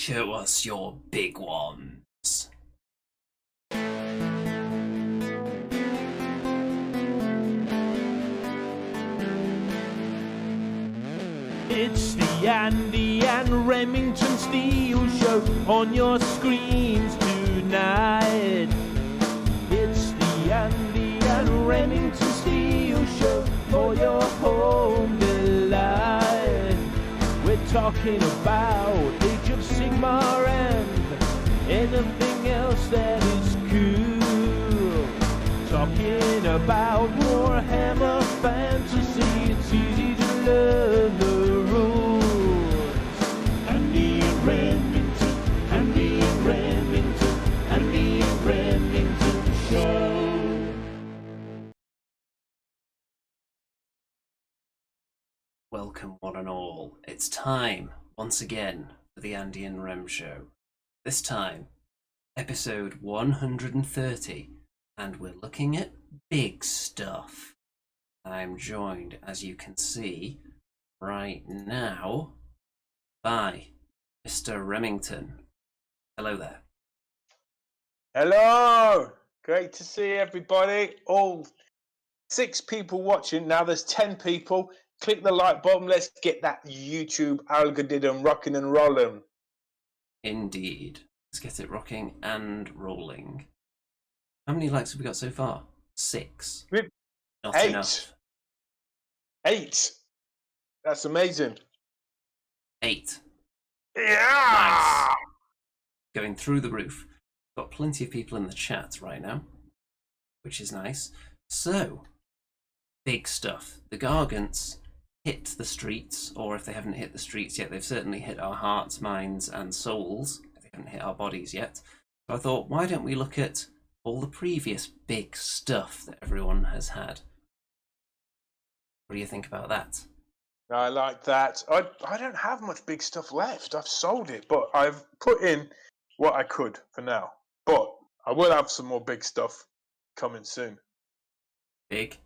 Show us your big ones. It's the Andy and Remington Steel Show on your screens tonight. It's the Andy and Remington Steel Show for your home delight. We're talking about Age of Sigmar and anything else that is cool. Talking about Warhammer Fantasy, it's easy to learn the rules. Andy and Remington, Andy and Remington, Andy and Remington Show. Welcome one and all. It's time, once again, for the Andy and Rem Show. This time, episode 130, and we're looking at big stuff. I'm joined, as you can see, right now, by Mr. Remington. Hello there. Hello! Great to see everybody. All 6 people watching. Now there's 10 people. Click the like button. Let's get that YouTube algorithm rocking and rolling. Indeed. Let's get it rocking and rolling. How many likes have we got so far? 6. Not 8. enough. 8. That's amazing. 8. Yeah! Nice. Going through the roof. Got plenty of people in the chat right now, which is nice. So, big stuff. The gargants hit the streets, or if they haven't hit the streets yet, they've certainly hit our hearts, minds, and souls. If they haven't hit our bodies yet. So I thought, why don't we look at all the previous big stuff that everyone has had? What do you think about that? I like that. I don't have much big stuff left. I've sold it, but I've put in what I could for now. But I will have some more big stuff coming soon. Big?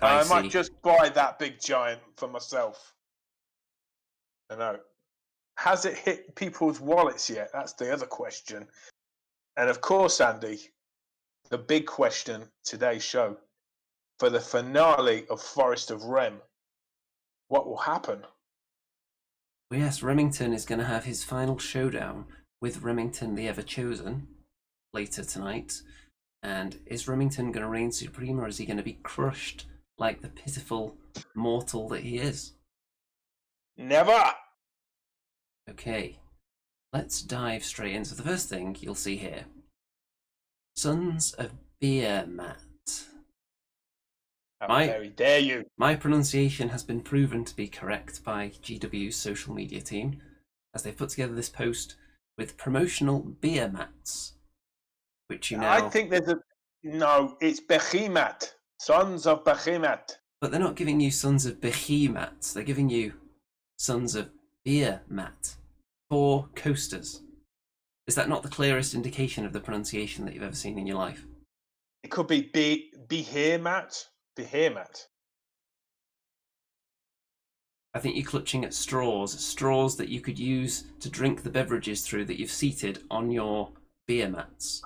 I Spicy? might just buy that big giant for myself. I know. Has it hit people's wallets yet? That's the other question. And of course, Andy, the big question today's show, for the finale of Forest of Rem, what will happen? Well, yes, Remington is going to have his final showdown with Remington the Ever-Chosen later tonight. And is Remington going to reign supreme, or is he going to be crushed like the pitiful mortal that he is? Never! Okay, let's dive straight into the first thing you'll see here. Sons of Behemots. How very dare you! My pronunciation has been proven to be correct by GW's social media team, as they've put together this post with promotional Behemots, which you know... I think there's a... No, it's Behemoth. Sons of Behemoth. But they're not giving you Sons of Behemots, they're giving you Sons of Behemoth. 4 coasters. Is that not the clearest indication of the pronunciation that you've ever seen in your life? It could be Behemoth. Behemoth. I think you're clutching at straws that you could use to drink the beverages through that you've seated on your beer mats.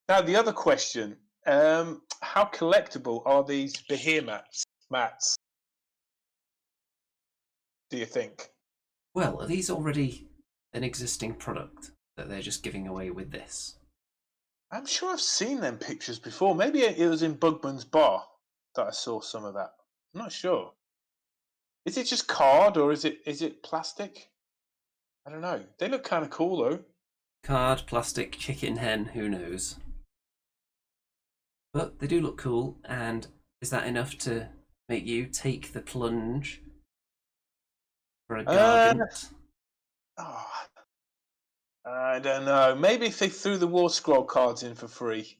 Now, the other question, how collectible are these Behemots Mats, do you think? Well, are these already an existing product that they're just giving away with this? I'm sure I've seen them pictures before. Maybe it was in Bugman's bar that I saw some of that. I'm not sure. Is it just card or is it plastic? I don't know. They look kind of cool though. Card, plastic, chicken, hen, who knows? But they do look cool, and is that enough to make you take the plunge for a gargant? I don't know. Maybe if they threw the War Scroll cards in for free,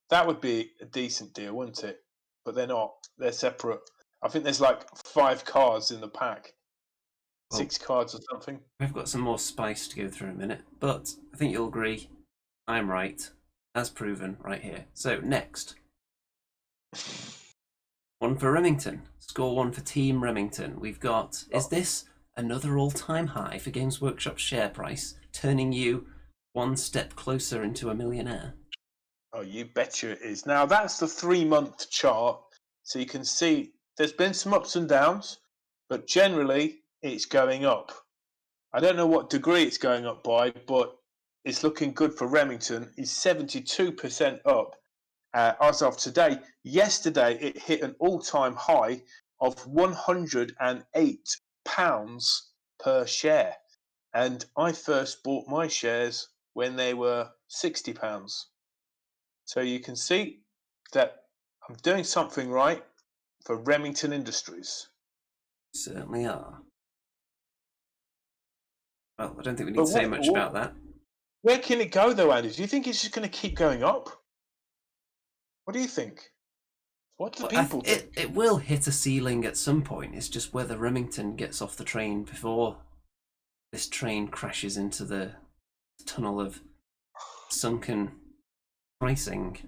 that would be a decent deal, wouldn't it? But they're not. They're separate. I think there's like 5 cards in the pack. 6 cards or something. We've got some more spice to go through in a minute, but I think you'll agree I'm right, as proven right here. So, next. 1 for Remington. Score 1 for Team Remington. We've got... Is this another all-time high for Games Workshop's share price, turning you one step closer into a millionaire. Oh, you betcha it is. Now, that's the 3-month chart. So you can see there's been some ups and downs, but generally it's going up. I don't know what degree it's going up by, but it's looking good for Remington. He's 72% up as of today. Yesterday, it hit an all-time high of £108 per share. And I first bought my shares when they were £60. So you can see that I'm doing something right for Remington Industries. Certainly are. Well, I don't think we need to say much about that. Where can it go, though, Andy? Do you think it's just going to keep going up? What do you think? What do people think? It will hit a ceiling at some point. It's just whether Remington gets off the train before this train crashes into the tunnel of sunken pricing.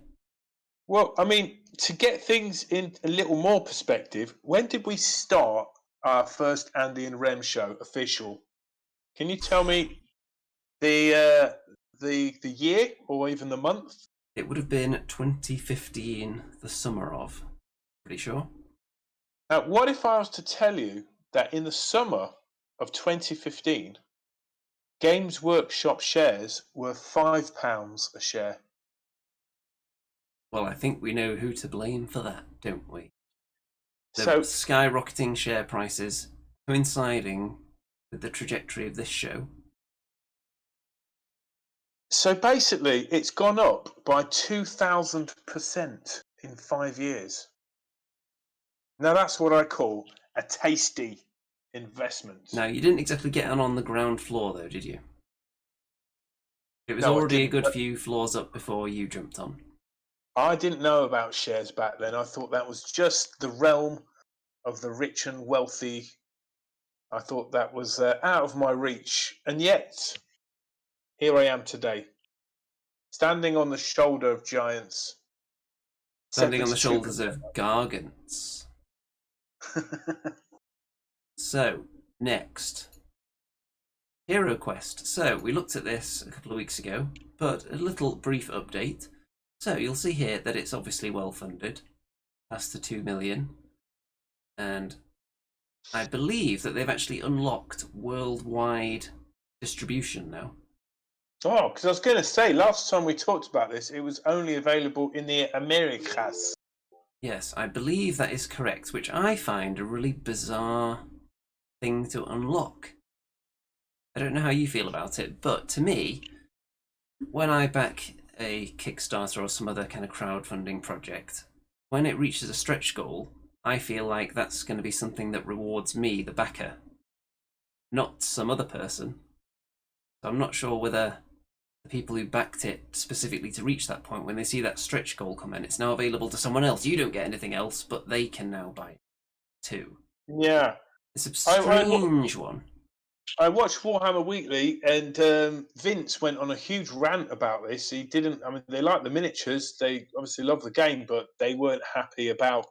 Well, I mean, to get things in a little more perspective, when did we start our first Andy and Rem show official? Can you tell me the year or even the month? It would have been 2015, the summer of. Pretty sure. Now, what if I was to tell you that in the summer of 2015, Games Workshop shares were £5 a share? Well, I think we know who to blame for that, don't we? The So skyrocketing share prices coinciding with the trajectory of this show. So basically, it's gone up by 2,000% in 5 years. Now, that's what I call a tasty investment. Now, you didn't exactly get on the ground floor, though, did you? It was No, I already a didn't. good few floors up before you jumped on. I didn't know about shares back then. I thought that was just the realm of the rich and wealthy. I thought that was out of my reach. And yet, here I am today, standing on the shoulder of giants. Standing on the shoulders of gargants. So, next. Hero Quest. So, we looked at this a couple of weeks ago, but a little brief update. So, you'll see here that it's obviously well funded, past the 2 million. And I believe that they've actually unlocked worldwide distribution now. Oh, because I was going to say, last time we talked about this, it was only available in the Americas. Yes, I believe that is correct, which I find a really bizarre thing to unlock. I don't know how you feel about it, but to me, when I back a Kickstarter or some other kind of crowdfunding project, when it reaches a stretch goal, I feel like that's going to be something that rewards me, the backer, not some other person. So I'm not sure whether the people who backed it specifically to reach that point, when they see that stretch goal come in, it's now available to someone else. You don't get anything else, but they can now buy it too. Yeah. It's a strange one. I watched Warhammer Weekly, and Vince went on a huge rant about this. He didn't. I mean, they like the miniatures. They obviously love the game, but they weren't happy about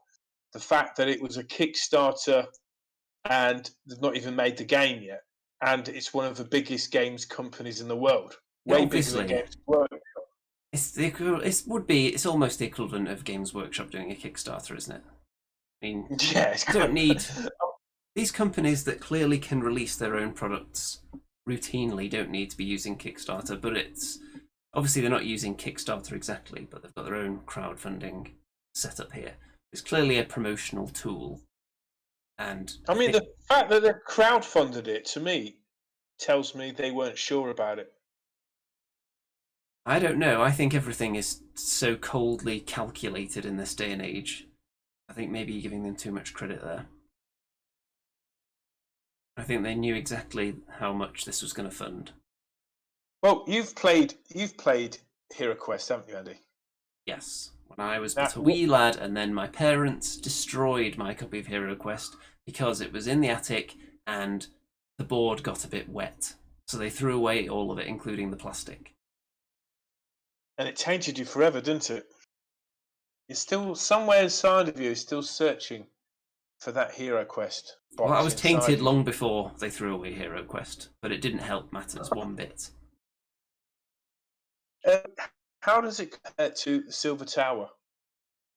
the fact that it was a Kickstarter and they've not even made the game yet. And it's one of the biggest games companies in the world. Way bigger than Games Workshop. It's almost the equivalent of Games Workshop doing a Kickstarter, isn't it? I mean, yeah, you don't need these companies that clearly can release their own products routinely don't need to be using Kickstarter, but it's obviously they're not using Kickstarter exactly, but they've got their own crowdfunding setup here. It's clearly a promotional tool. And I mean, the fact that they crowdfunded it, to me, tells me they weren't sure about it. I don't know. I think everything is so coldly calculated in this day and age. I think maybe you're giving them too much credit there. I think they knew exactly how much this was going to fund. Well, you've played Hero Quest, haven't you, Andy? Yes. When I was but a wee lad, and then my parents destroyed my copy of Hero Quest because it was in the attic and the board got a bit wet. So they threw away all of it, including the plastic. And it tainted you forever, didn't it? You're still, somewhere inside of you, still searching for that Hero Quest box. Well, I was inside tainted you. long before they threw away Hero Quest, but it didn't help matters one bit. How does it compare to Silver Tower?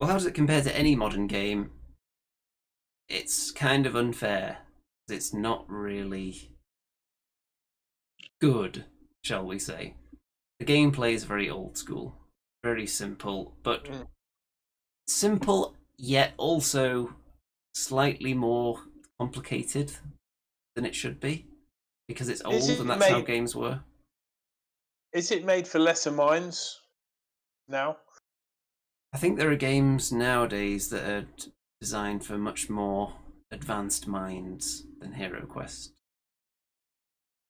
Well, how does it compare to any modern game? It's kind of unfair. It's not really good, shall we say. The gameplay is very old school, very simple, but simple yet also slightly more complicated than it should be, because it's old and that's how games were. Is it made for lesser minds now? I think there are games nowadays that are designed for much more advanced minds than Hero Quest.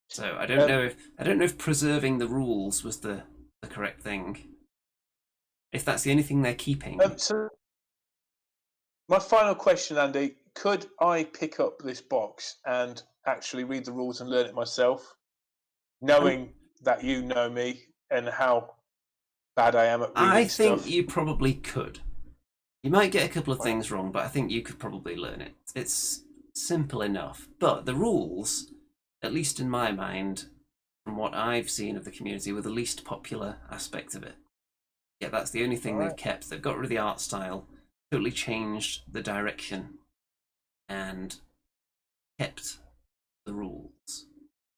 So I don't know if preserving the rules was the correct thing. If that's the only thing they're keeping. So my final question, Andy: could I pick up this box and actually read the rules and learn it myself, knowing that you know me and how bad I am at reading stuff? I think you probably could. You might get a couple of things wrong, but I think you could probably learn it. It's simple enough. But the rules, at least in my mind, from what I've seen of the community, were the least popular aspect of it. Yeah, that's the only thing they've kept. They've got rid of the art style, totally changed the direction, and kept the rules.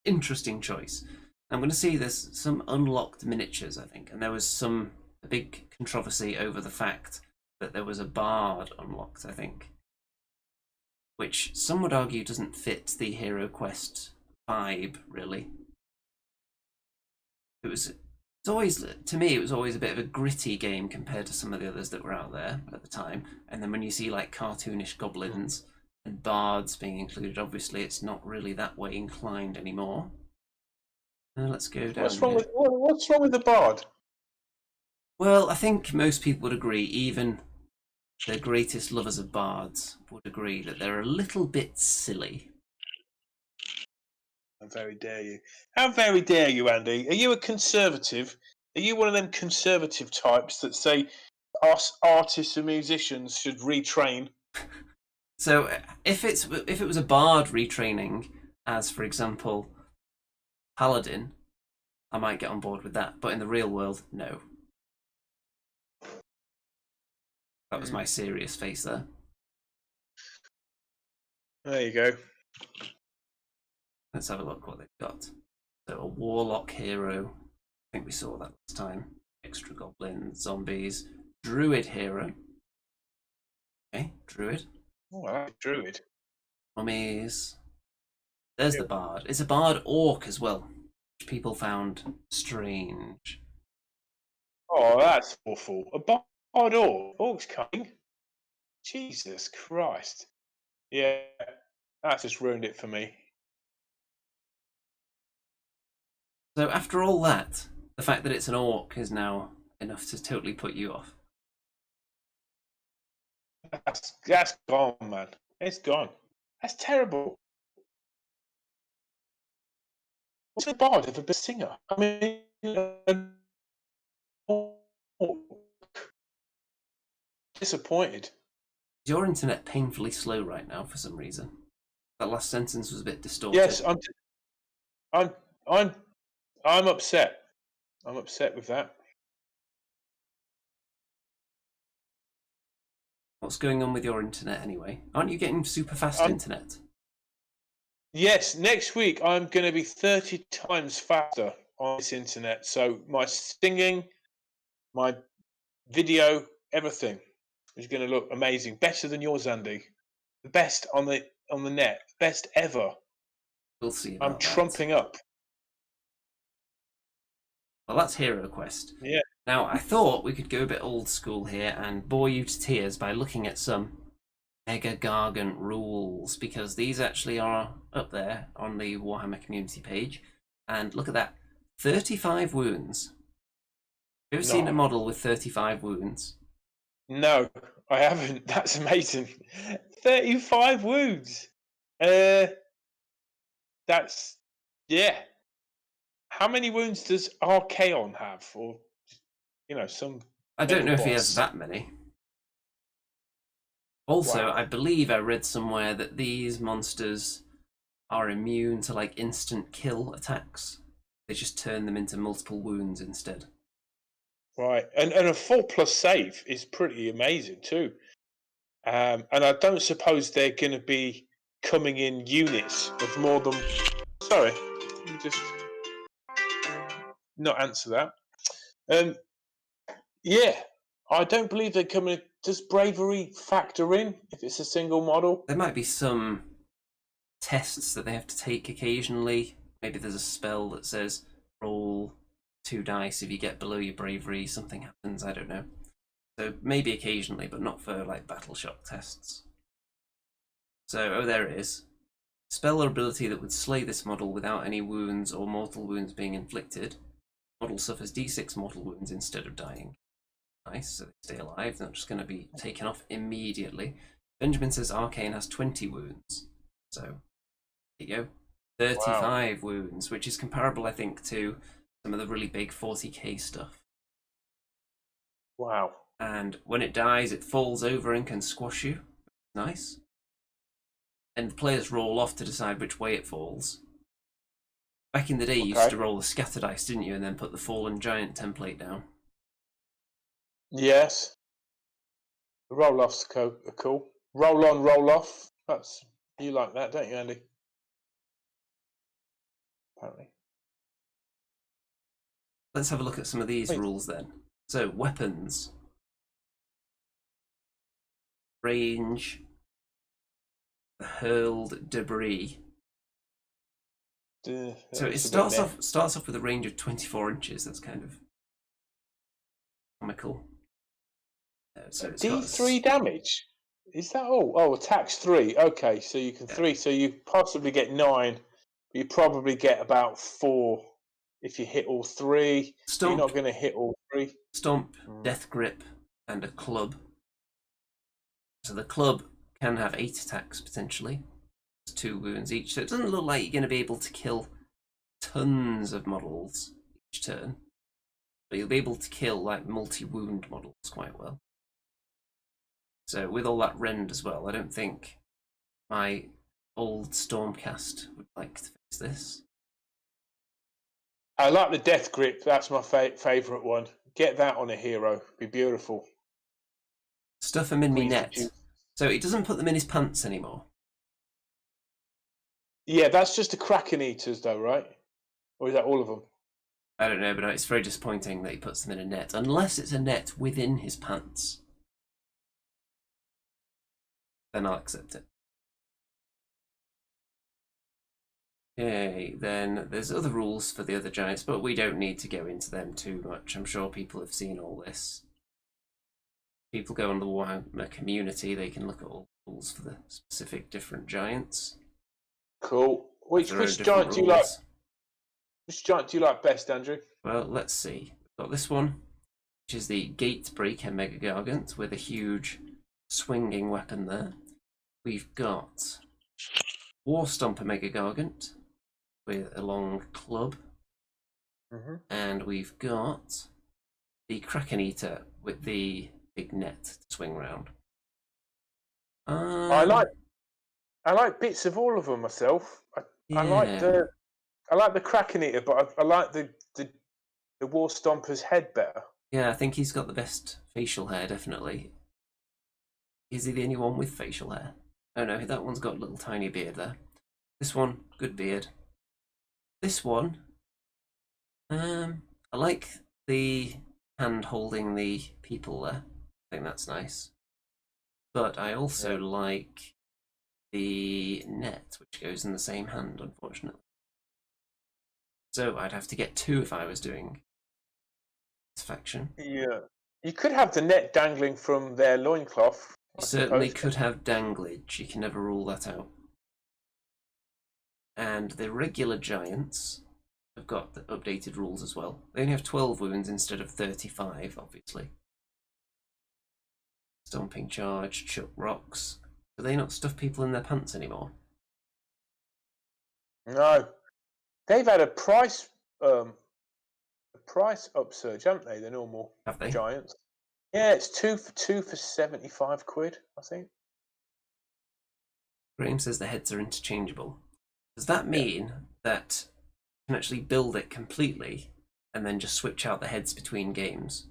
Interesting choice. I'm going to see there's some unlocked miniatures, I think, and there was a big controversy over the fact that there was a bard unlocked, I think, which some would argue doesn't fit the Hero Quest vibe, really. To me, it was always a bit of a gritty game compared to some of the others that were out there at the time. And then when you see like cartoonish goblins and bards being included, obviously it's not really that way inclined anymore. Let's go down. What's wrong with the bard? Well, I think most people would agree, even the greatest lovers of bards would agree that they're a little bit silly. How very dare you? How very dare you, Andy? Are you a conservative? Are you one of them conservative types that say us artists and musicians should retrain? So if it was a bard retraining, as for example Paladin, I might get on board with that. But in the real world, no. That was my serious face there. There you go. Let's have a look what they've got. So a warlock hero. I think we saw that last time. Extra goblins, zombies, druid hero. Okay, druid. Oh, I like druid. Mummies. There's the bard. It's a bard orc as well, which people found strange. Oh, that's awful. A bard orc. Orc's coming. Jesus Christ. Yeah, that's just ruined it for me. So after all that, the fact that it's an orc is now enough to totally put you off. That's gone, man. It's gone. That's terrible. What's the bard of a best singer? I mean, disappointed. Your internet painfully slow right now for some reason. That last sentence was a bit distorted. Yes, I'm upset. I'm upset with that. What's going on with your internet anyway? Aren't you getting super fast internet? Yes, next week I'm going to be 30 times faster on this internet. So my singing, my video, everything is going to look amazing. Better than yours, Andy. The best on the net. Best ever. We'll see. I'm trumping up. Well, that's Hero Quest. Yeah. Now, I thought we could go a bit old school here and bore you to tears by looking at some mega gargant rules, because these actually are up there on the Warhammer community page. And look at that, 35 wounds. Have you ever seen a model with 35 wounds? No, I haven't. That's amazing. 35 wounds. That's, yeah. How many wounds does Archaon have? Or, some... I don't know if he has that many. Also, Wow. I believe I read somewhere that these monsters are immune to like instant kill attacks. They just turn them into multiple wounds instead. Right, and a 4+ save is pretty amazing too. And I don't suppose they're going to be coming in units of more than. Sorry, let me just not answer that. Yeah, I don't believe they're coming. Does bravery factor in if it's a single model? There might be some tests that they have to take occasionally. Maybe there's a spell that says roll 2 dice. If you get below your bravery, something happens. I don't know. So maybe occasionally, but not for like battle shock tests. So, oh, there it is. Spell or ability that would slay this model without any wounds or mortal wounds being inflicted. Model suffers d6 mortal wounds instead of dying. Nice, so they stay alive. They're not just going to be taken off immediately. Benjamin says Arcane has 20 wounds. So, there you go. 35 wounds, which is comparable, I think, to some of the really big 40k stuff. Wow. And when it dies, it falls over and can squash you. Nice. And the players roll off to decide which way it falls. Back in the day, you used to roll the scatter dice, didn't you? And then put the fallen giant template down. Yes. Roll-offs are cool. Roll on, roll off. You like that, don't you, Andy? Apparently. Let's have a look at some of these rules then. So, weapons. Range. Hurled debris. So it starts off with a range of 24 inches. That's kind of comical. So it's D3 damage. Is that all? Oh, attacks 3. Okay, so you can 3. So you possibly get 9. But you probably get about 4 if you hit all 3. Stomp. You're not going to hit all 3. Stomp, death grip, and a club. So the club can have 8 attacks potentially. It's 2 wounds each. So it doesn't look like you're going to be able to kill tons of models each turn. But you'll be able to kill like multi-wound models quite well. So with all that rend as well, I don't think my old Stormcast would like to fix this. I like the death grip. That's my favourite one. Get that on a hero. Be beautiful. Stuff him in me net. So it doesn't put them in his pants anymore. Yeah, that's just the Kraken Eaters though, right? Or is that all of them? I don't know, but it's very disappointing that he puts them in a net. Unless it's a net within his pants. Then I'll accept it. Okay, then there's other rules for the other giants, but we don't need to go into them too much. I'm sure people have seen all this. People go on the Warhammer community, they can look at all the rules for the specific different giants. Cool. Which giant do you like? Which giant do you like best, Andrew? Well, let's see. We've got this one, which is the Gatebreaker Mega Gargant with a huge swinging weapon there. We've got War Stomper Mega Gargant with a long club. And we've got the Kraken Eater with the big net to swing round. I like bits of all of them myself. Yeah. I like the Kraken Eater, but I like the War Stomper's head better. Yeah, I think he's got the best facial hair, definitely. Is he the only one with facial hair? Oh no, that one's got a little tiny beard there. This one, good beard. This one, I like the hand holding the people there. I think that's nice. But I also like the net, which goes in the same hand, unfortunately. So I'd have to get 2 if I was doing this faction. Yeah. You could have the net dangling from their loincloth. You certainly could have danglage. You can never rule that out. And the regular giants have got the updated rules as well. They only have 12 wounds instead of 35, obviously. Stomping charge, chuck rocks. Do they not stuff people in their pants anymore? No. They've had a price upsurge, haven't they? The normal Have they? giants. Yeah, it's 2 for 75 quid, I think. Graham says the heads are interchangeable. Does that mean that you can actually build it completely and then just switch out the heads between games?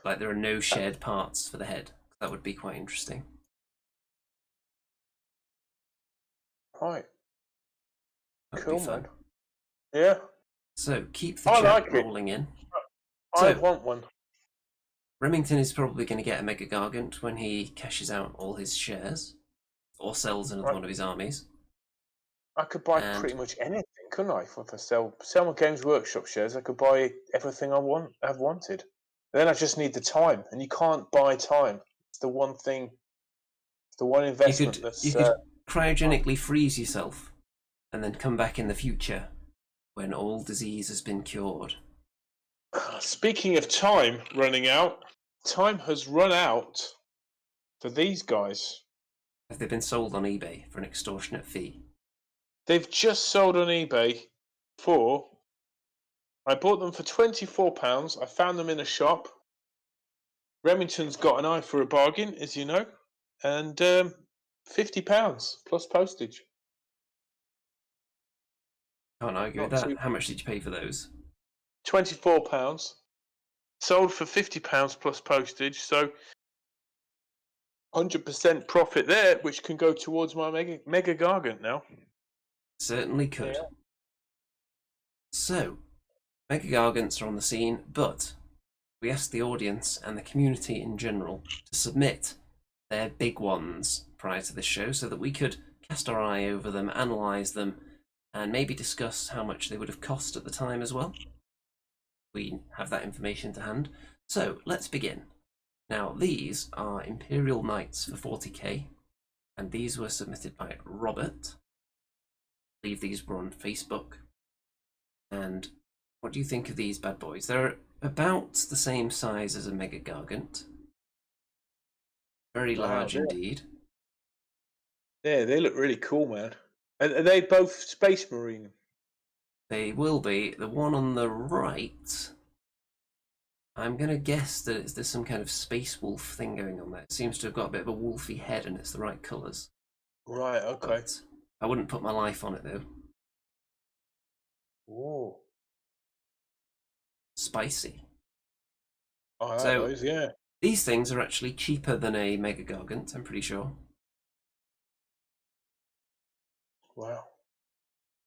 Like there are no shared parts for the head. That would be quite interesting. Right. That'd Cool, be fun. man. Yeah. So keep the I chat like it. rolling in. I So- want one. Remington is probably going to get a Mega Gargant when he cashes out all his shares or sells another Right. one of his armies. I could buy And- pretty much anything, couldn't I? If I sell my Games Workshop shares, I could buy everything I've wanted. Then I just need the time, and you can't buy time. It's the one thing, the one investment You could cryogenically freeze yourself and then come back in the future when all disease has been cured. Speaking of time running out, time has run out for these guys. Have they been sold on eBay for an extortionate fee? They've just sold on eBay for. I bought them for £24. I found them in a shop. Remington's got an eye for a bargain, as you know, and £50 plus postage. Can't argue with Not that. too- How much did you pay for those? £24. Sold for £50 plus postage, so 100% profit there, which can go towards my mega gargant now. Certainly could. Yeah. So, Mega Gargants are on the scene, but we asked the audience and the community in general to submit their big ones prior to this show so that we could cast our eye over them, analyse them, and maybe discuss how much they would have cost at the time as well. We have that information to hand. So, let's begin. Now, these are Imperial Knights for 40k, and these were submitted by Robert. I believe these were on Facebook. And what do you think of these bad boys? They're about the same size as a Mega Gargant. Very large indeed. Yeah, they look really cool, man. And are they both Space Marine? They will be. The one on the right, I'm going to guess that there's some kind of space wolf thing going on there. It seems to have got a bit of a wolfy head and it's the right colours. Right, okay. But I wouldn't put my life on it though. Whoa. Spicy. I like So- those, yeah. These things are actually cheaper than a Mega Gargant, I'm pretty sure. Wow.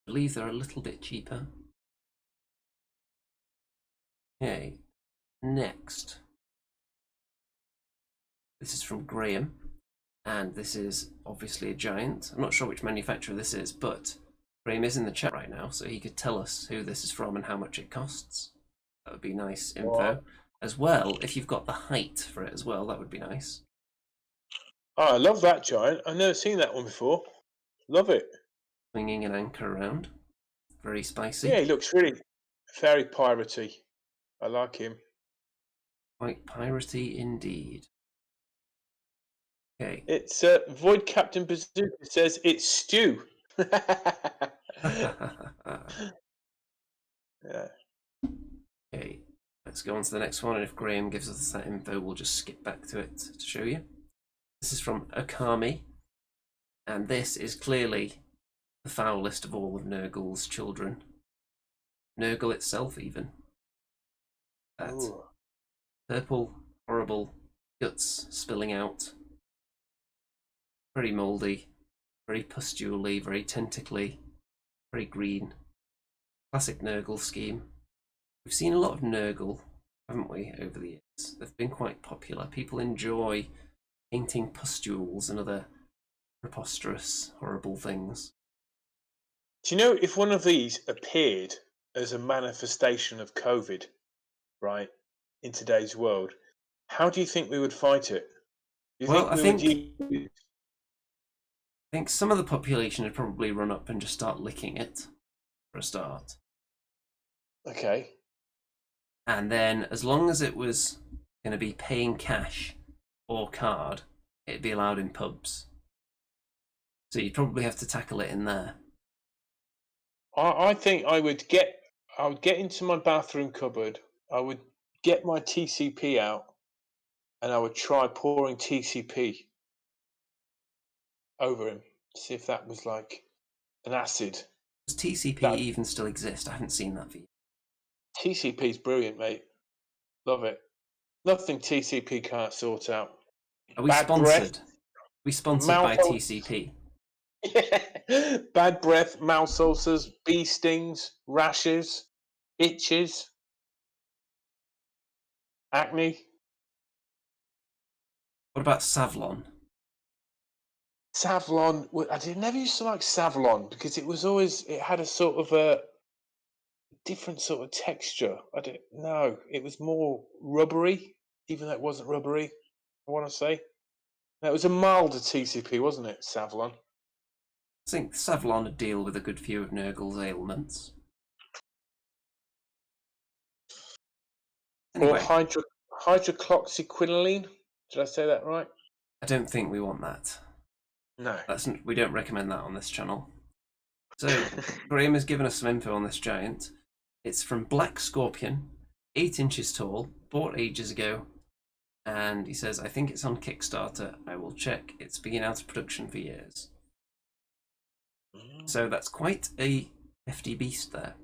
I believe they're a little bit cheaper. Okay, next. This is from Graham, and this is obviously a giant. I'm not sure which manufacturer this is, but Graham is in the chat right now, so he could tell us who this is from and how much it costs. That would be nice info. Wow. As well, if you've got the height for it as well, that would be nice. Oh, I love that giant. I've never seen that one before. Love it. Swinging an anchor around. Very spicy. Yeah, he looks really very piratey. I like him. Quite piratey indeed. Okay. It's Void Captain Bazooka says it's stew. Yeah. Okay, let's go on to the next one, and if Graham gives us that info, we'll just skip back to it to show you. This is from Akami, and this is clearly the foulest of all of Nergal's children. Nergal itself, even. That Ooh. purple, horrible guts spilling out. Very mouldy, very pustulely, very tentacly, very green. Classic Nergal scheme. We've seen a lot of Nergal, haven't we, over the years? They've been quite popular. People enjoy painting pustules and other preposterous, horrible things. Do you know if one of these appeared as a manifestation of COVID, right, in today's world, how do you think we would fight it? Do you Well, I think think some of the population would probably run up and just start licking it, for a start. Okay. And then, as long as it was going to be paying cash or card, it'd be allowed in pubs. So you'd probably have to tackle it in there. I think I would get into my bathroom cupboard, I would get my TCP out, and I would try pouring TCP over him. See if that was like an acid. Does TCP That- even still exist? I haven't seen that for you. TCP's brilliant, mate. Love it. Nothing TCP can't sort out. Are we Bad sponsored? breath, Are we sponsored by mouth- TCP? Bad breath, mouth ulcers, bee stings, rashes, itches, acne. What about Savlon? Savlon. Never used to like Savlon because it had a sort of a different sort of texture. I don't know. It was more rubbery, even though it wasn't rubbery. I want to say. No, it was a milder TCP, wasn't it, Savlon? I think Savlon would deal with a good few of Nergal's ailments. Anyway, Or hydroxyquinoline. Did I say that right? I don't think we want that. No. We don't recommend that on this channel. So, Graham has given us some info on this giant. It's from Black Scorpion, 8 inches tall, bought ages ago, and he says, I think it's on Kickstarter. I will check. It's been out of production for years. So that's quite a hefty beast there.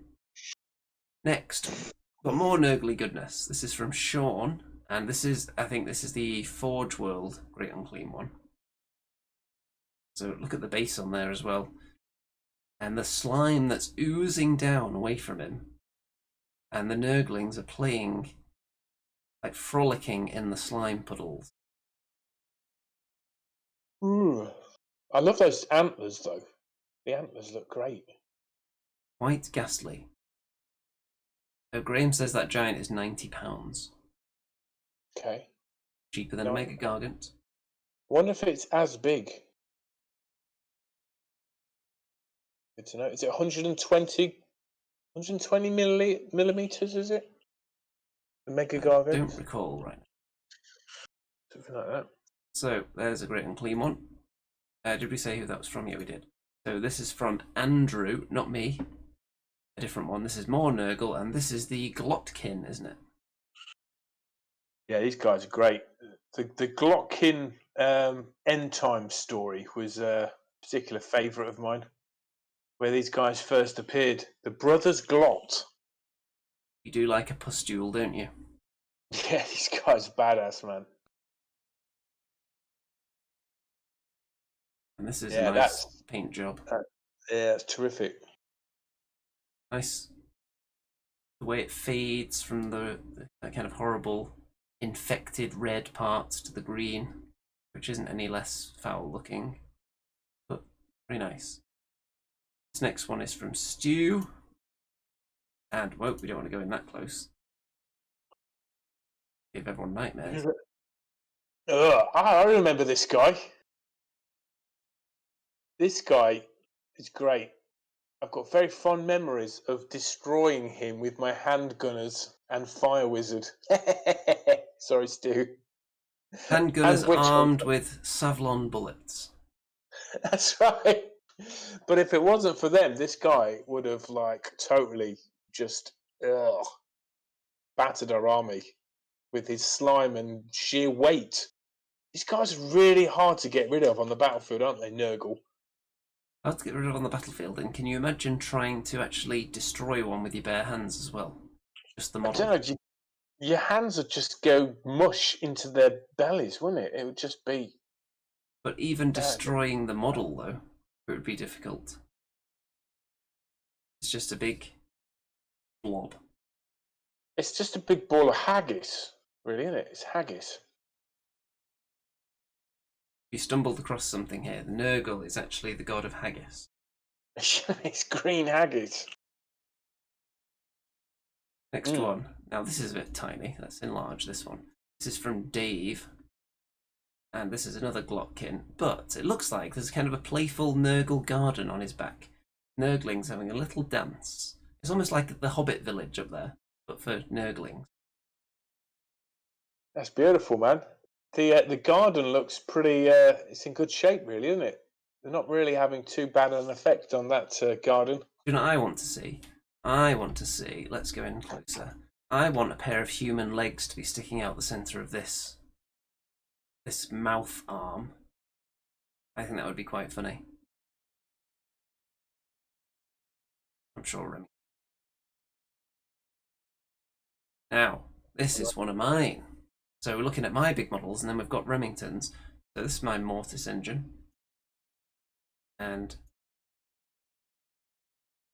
Next, got more Nergly goodness. This is from Sean, and I think this is the Forge World Great Unclean one. So look at the base on there as well. And the slime that's oozing down away from him. And the Nerglings are playing, like frolicking in the slime puddles. Ooh. I love those antlers, though. The antlers look great. Quite ghastly. So Graham says that giant is £90. Okay. Cheaper than a Mega Gargant. Wonder if it's as big. Good to know. Is it 120 millimeters, is it? The Mega Gargant? I don't recall right now. Something like that. So there's a Great Unclean one. Did we say who that was from? Yeah, we did. So this is from Andrew, not me. A different one. This is more Nergal, and this is the Glotkin, isn't it? Yeah, these guys are great. The Glotkin end time story was a particular favourite of mine, where these guys first appeared. The Brothers Glot. You do like a pustule, don't you? Yeah, these guys are badass, man. And this is Yeah, a nice paint job. Yeah, it's terrific. Nice. The way it fades from the kind of horrible infected red parts to the green, which isn't any less foul looking, but very nice. This next one is from Stu. And, whoa, we don't want to go in that close. Give everyone nightmares. I remember this guy. This guy is great. I've got very fond memories of destroying him with my handgunners and fire wizard. Sorry, Stu. Handgunners Witch armed Hunter. with Savlon bullets. That's right. But if it wasn't for them, this guy would have totally just battered our army with his slime and sheer weight. These guys are really hard to get rid of on the battlefield, aren't they, Nergal? Hard to get rid of on the battlefield, and can you imagine trying to actually destroy one with your bare hands as well? Just the I model. don't know. Your hands would just go mush into their bellies, wouldn't it? It would just be. But even destroying the model, though, it would be difficult. It's just a big blob. It's just a big ball of haggis, really, isn't it? It's haggis. You stumbled across something here. The Nergal is actually the god of haggis. It's green haggis. Next one. Now this is a bit tiny. Let's enlarge this one. This is from Dave. And this is another Glotkin. But it looks like there's kind of a playful Nergal garden on his back. Nerglings having a little dance. It's almost like the Hobbit village up there, but for Nerglings. That's beautiful, man. The garden looks pretty. It's in good shape, really, isn't it? They're not really having too bad an effect on that garden. You know what I want to see? I want to see. Let's go in closer. I want a pair of human legs to be sticking out the centre of this mouth arm. I think that would be quite funny. I'm sure Remy. Now, this is one of mine. So we're looking at my big models, and then we've got Remington's. So this is my Mortis engine. And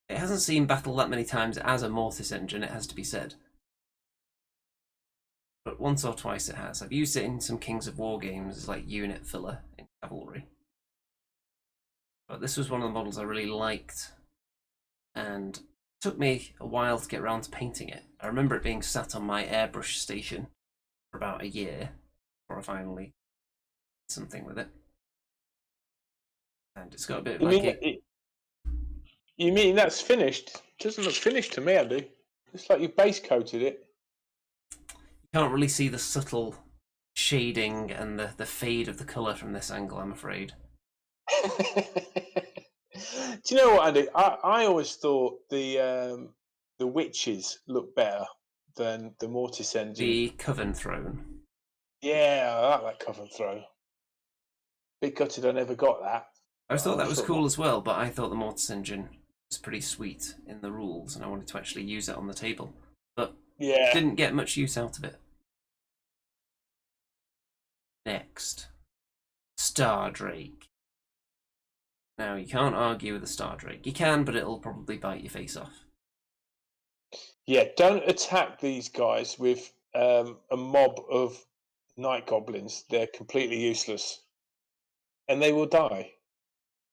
it hasn't seen battle that many times as a Mortis engine, it has to be said. But once or twice it has. I've used it in some Kings of War games as like unit filler in cavalry. But this was one of the models I really liked. And it took me a while to get around to painting it. I remember it being sat on my airbrush station for about a year before I finally did something with it. And it's got a bit of You mean that's finished? It doesn't look finished to me, Andy. It's like you base coated it. You can't really see the subtle shading and the fade of the colour from this angle, I'm afraid. Do you know what, Andy? I always thought the witches look better than the Mortis engine. The Coven Throne. Yeah, I like that Coven Throne. Bit gutted I never got that. I always thought that was cool as well, but I thought the Mortis engine was pretty sweet in the rules, and I wanted to actually use it on the table. But yeah, didn't get much use out of it. Next, Star Drake. Now, you can't argue with the Star Drake. You can, but it'll probably bite your face off. Yeah, don't attack these guys with a mob of night goblins. They're completely useless. And they will die,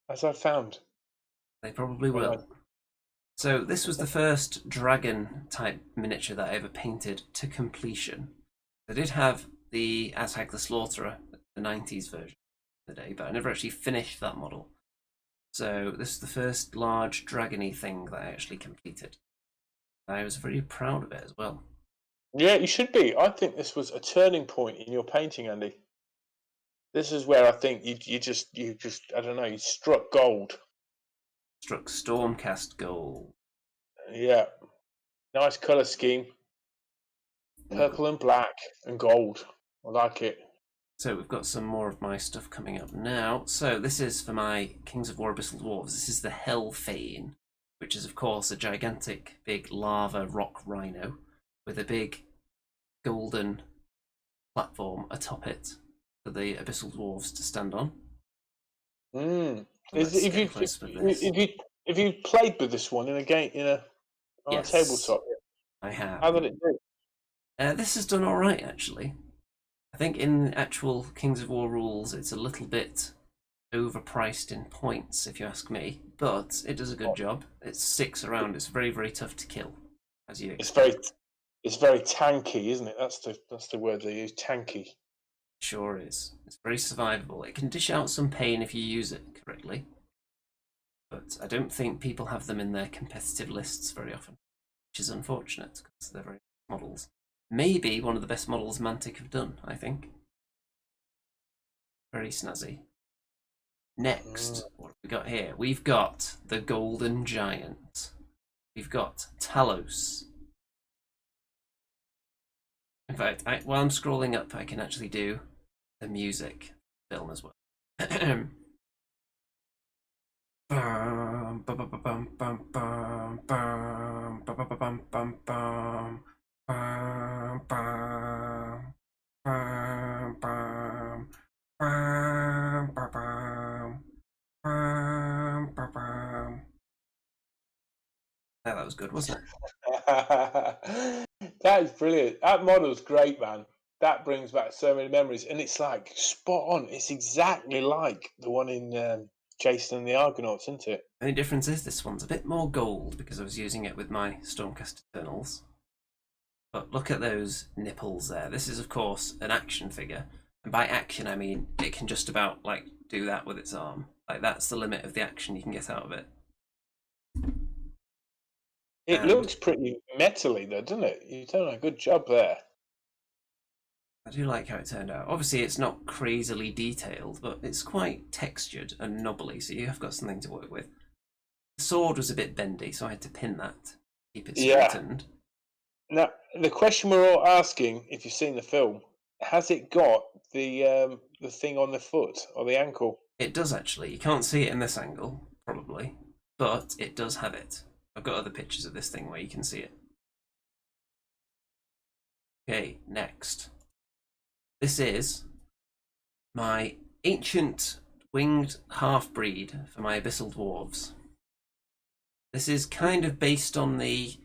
as I found. They probably will. So this was the first dragon-type miniature that I ever painted to completion. I did have the Hag the Slaughter, the 90s version of the day, but I never actually finished that model. So this is the first large dragon-y thing that I actually completed. I was very proud of it as well. Yeah, you should be. I think this was a turning point in your painting, Andy. This is where I think you just I don't know, you struck gold. Struck Stormcast gold. Yeah. Nice colour scheme. Purple and black and gold. I like it. So we've got some more of my stuff coming up now. So this is for my Kings of War Abyssal Dwarves. This is the Hellfane, which is of course a gigantic big lava rock rhino with a big golden platform atop it for the Abyssal Dwarves to stand on. Have you played with this one in a game on a tabletop? I have. How did it do? This has done all right actually. I think in actual Kings of War rules, it's a little bit overpriced in points, if you ask me, but it does a good job. It sticks around. It's very, very tough to kill, as you expect. It's very tanky, isn't it? That's the word they use, tanky. Sure is. It's very survivable. It can dish out some pain if you use it correctly, but I don't think people have them in their competitive lists very often, which is unfortunate because they're very good models. Maybe one of the best models Mantic have done, I think. Very snazzy. Next, what have we got here? We've got the Golden Giant. We've got Talos. In fact, while I'm scrolling up, I can actually do the music film as well. That was good, wasn't it? That is brilliant. That model's great, man. That brings back so many memories, and it's like spot on. It's exactly like the one in Jason and the Argonauts, isn't it? The only difference is this one's a bit more gold because I was using it with my Stormcast Eternals. But look at those nipples there. This is, of course, an action figure. And by action, I mean it can just about, like, do that with its arm. Like, that's the limit of the action you can get out of it. It looks pretty metally, though, doesn't it? You've done a good job there. I do like how it turned out. Obviously, it's not crazily detailed, but it's quite textured and knobbly, so you have got something to work with. The sword was a bit bendy, so I had to pin that to keep it straightened. Now, the question we're all asking, if you've seen the film, has it got the thing on the foot or the ankle? It does actually. You can't see it in this angle, probably, but it does have it. I've got other pictures of this thing where you can see it. Okay, next. This is my ancient winged half-breed for my Abyssal Dwarves. This is kind of based on the...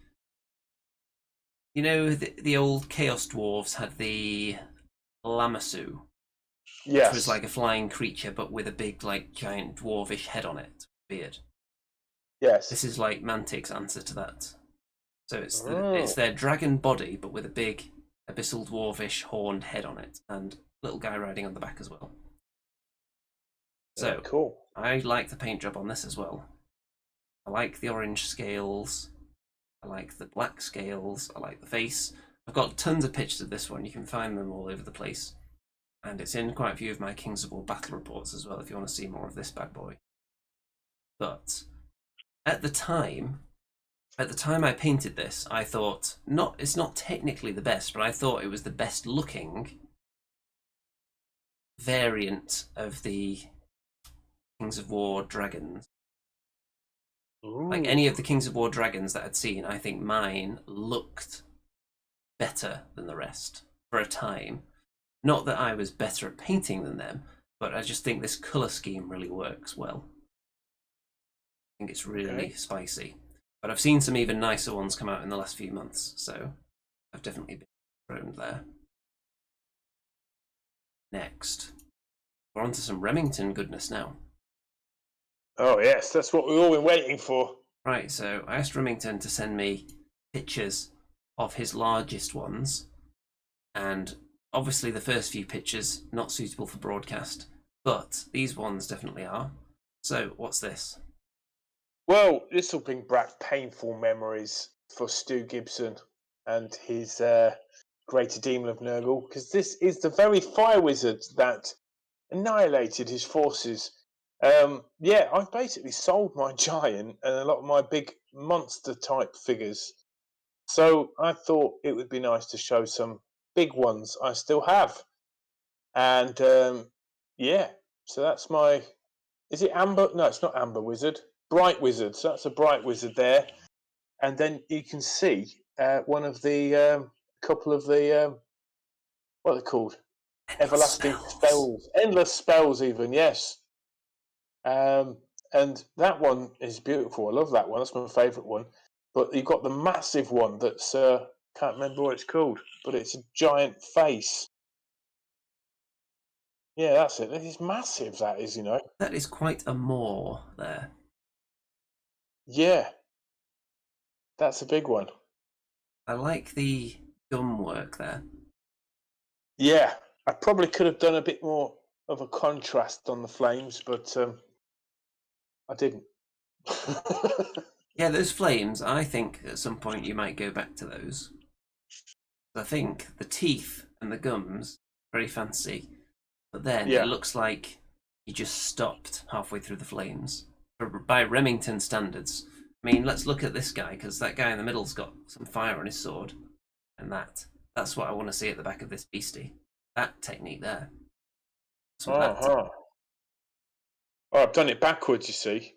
You know, the old Chaos Dwarves had the Lamassu, Yes. which was like a flying creature, but with a big, like, giant dwarvish head on it, beard. Yes. This is like Mantic's answer to that. So it's their dragon body, but with a big abyssal dwarvish horned head on it, and little guy riding on the back as well. So cool. I like the paint job on this as well. I like the orange scales. I like the black scales. I like the face. I've got tons of pictures of this one. You can find them all over the place. And it's in quite a few of my Kings of War battle reports as well, if you want to see more of this bad boy. But at the time I painted this, I thought, it's not technically the best, but I thought it was the best looking variant of the Kings of War dragons. Like any of the Kings of War dragons that I'd seen, I think mine looked better than the rest for a time. Not that I was better at painting than them, but I just think this colour scheme really works well. I think it's really spicy. But I've seen some even nicer ones come out in the last few months, so I've definitely been thrown there. Next, we're on to some Remington goodness now. Oh yes, that's what we've all been waiting for. Right, so I asked Remington to send me pictures of his largest ones, and obviously the first few pictures not suitable for broadcast, but these ones definitely are. So what's this? Well, this will bring back painful memories for Stu Gibson and his Greater Demon of Nergal, because this is the very fire wizard that annihilated his forces. Yeah, I've basically sold my giant and a lot of my big monster type figures. So I thought it would be nice to show some big ones I still have. And yeah, so that's my... Is it Amber? No, it's not Amber Wizard. Bright Wizard. So that's a Bright Wizard there. And then you can see one of the... couple of the... what are they called? Everlasting spells. Endless spells even, yes. And that one is beautiful. I love that one. That's my favourite one. But you've got the massive one that's... can't remember what it's called. But it's a giant face. Yeah, that's it. It is massive, that is, you know. That is quite a maw there. Yeah. That's a big one. I like the gum work there. Yeah. I probably could have done a bit more of a contrast on the flames, but I didn't. Yeah, those flames, I think at some point you might go back to those. I think the teeth and the gums, very fancy. But then it looks like he just stopped halfway through the flames. By Remington standards. I mean, let's look at this guy, because that guy in the middle's got some fire on his sword. And that's what I want to see at the back of this beastie. That technique there. Oh, I've done it backwards, you see.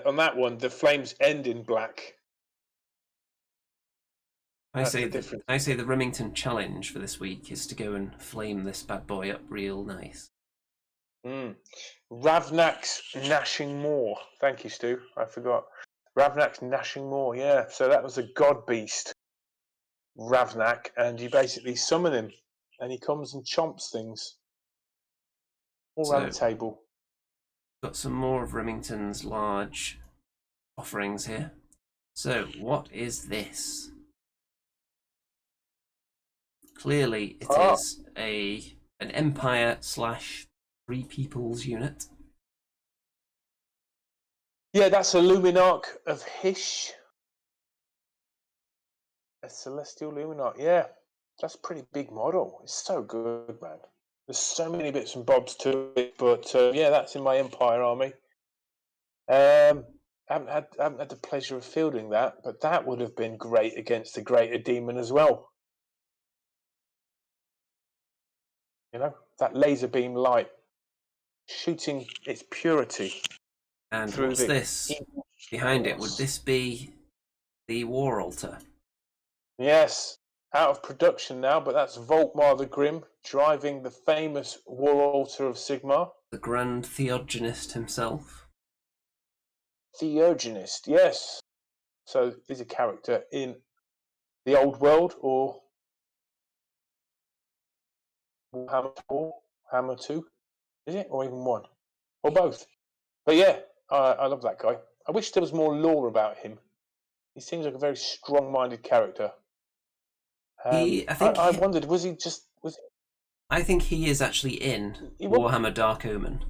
On that one, the flames end in black. I say the Remington challenge for this week is to go and flame this bad boy up real nice. Ravnak's Gnashing Maw. Thank you, Stu. I forgot. Ravnak's Gnashing Maw, yeah. So that was a god beast, Ravnak, and you basically summon him, and he comes and chomps things all around the table. Got some more of Remington's large offerings here. So, what is this? Clearly, it is an Empire / Free People's unit. Yeah, that's a Luminarch of Hysh. A Celestial Luminarch, yeah. That's a pretty big model. It's so good, man. There's so many bits and bobs to it, but yeah, that's in my Empire army. I haven't had the pleasure of fielding that, but that would have been great against the Greater Demon as well. You know, that laser beam light shooting its purity And through what's the this? evil Behind it, chaos. would this be the War Altar? Yes, out of production now, but that's Volkmar the Grim driving the famous War Altar of Sigmar. The Grand Theogonist himself. Theogonist, yes. So he's a character in the old world or Warhammer 4, Hammer 2, is it? Or even 1? Or both. But yeah, I love that guy. I wish there was more lore about him. He seems like a very strong-minded character. I I wondered, was he? I think he is actually in Warhammer Dark Omen.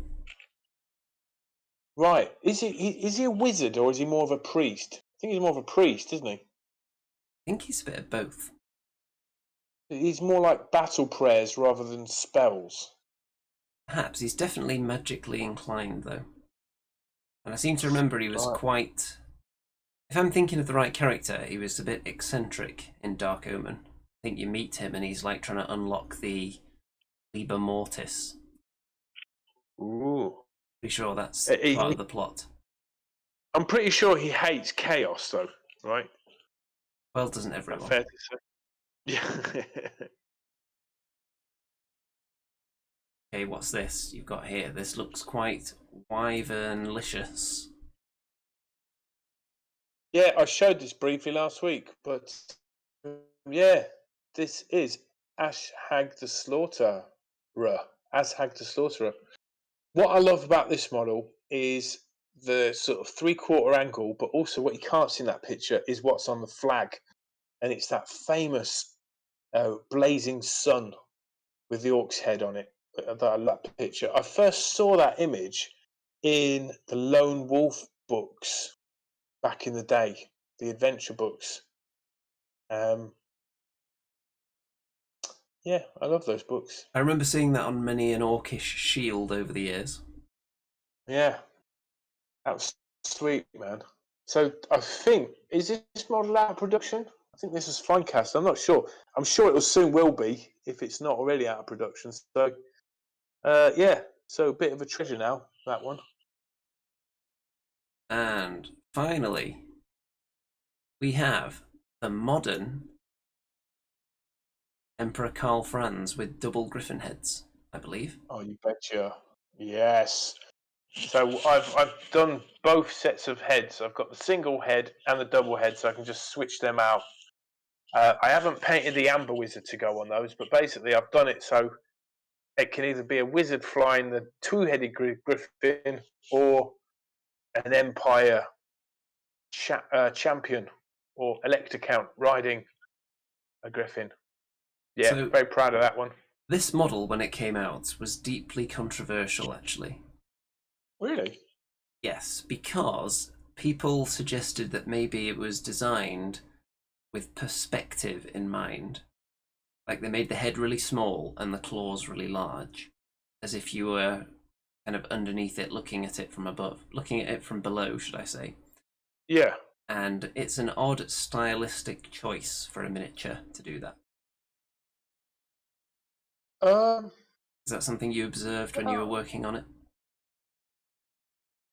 Right. Is he a wizard or is he more of a priest? I think he's more of a priest, isn't he? I think he's a bit of both. He's more like battle prayers rather than spells. Perhaps. He's definitely magically inclined, though. And I seem to remember he was quite... If I'm thinking of the right character, he was a bit eccentric in Dark Omen. I think you meet him and he's like trying to unlock the Liber Mortis. Ooh. Pretty sure that's part of the plot. I'm pretty sure he hates chaos, though, right? Well, doesn't everyone? Fair to say. Yeah. Okay, what's this you've got here? This looks quite wyvernlicious. Yeah, I showed this briefly last week, but yeah, this is Hag the Slaughter. Hag the Slaughterer. What I love about this model is the sort of 3/4 angle, but also what you can't see in that picture is what's on the flag, and it's that famous blazing sun with the orc's head on it. That picture. I first saw that image in the Lone Wolf books back in the day, the adventure books. Yeah, I love those books. I remember seeing that on many an orcish shield over the years. Yeah, that was sweet, man. So I think, is this model out of production? I think this is Finecast. I'm not sure. I'm sure it soon will be if it's not already out of production. So, yeah, so a bit of a treasure now, that one. And finally, we have the modern Emperor Karl Franz with double griffin heads, I believe. Oh, you betcha. Yes. So I've done both sets of heads. I've got the single head and the double head, so I can just switch them out. I haven't painted the amber wizard to go on those, but basically I've done it so it can either be a wizard flying the two-headed griffin or an empire champion or elector count riding a griffin. Yeah, so, very proud of that one. This model, when it came out, was deeply controversial, actually. Really? Yes, because people suggested that maybe it was designed with perspective in mind. Like they made the head really small and the claws really large, as if you were kind of underneath it, looking at it from above, looking at it from below, should I say? Yeah. And it's an odd stylistic choice for a miniature to do that. Is that something you observed when you were working on it?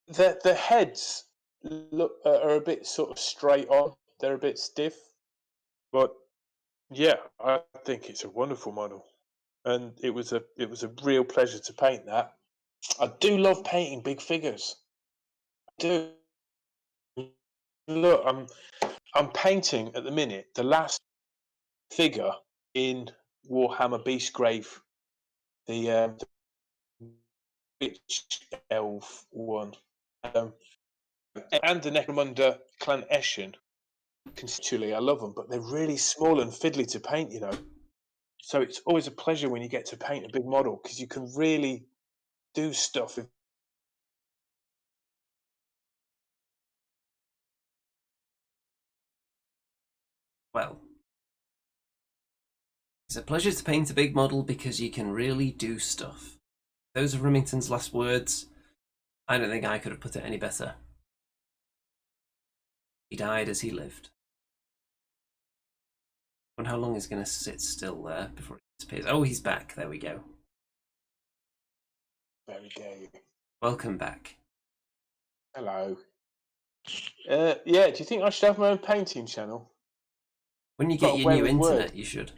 The heads are a bit sort of straight on. They're a bit stiff, but yeah, I think it's a wonderful model, and it was a real pleasure to paint that. I do love painting big figures. I do. Look, I'm painting at the minute the last figure in Warhammer Beastgrave, the witch elf one, and the Necromunda Clan Eshin. Conceptually, I love them, but they're really small and fiddly to paint, you know. So it's always a pleasure when you get to paint a big model because you can really do stuff. Well, it's a pleasure to paint a big model because you can really do stuff. Those are Remington's last words. I don't think I could have put it any better. He died as he lived. I wonder how long he's going to sit still there before he disappears. Oh, he's back. There we go. Very dare you. Welcome back. Hello. Yeah, do you think I should have my own painting channel? When you Got get your away new with internet, word. you should.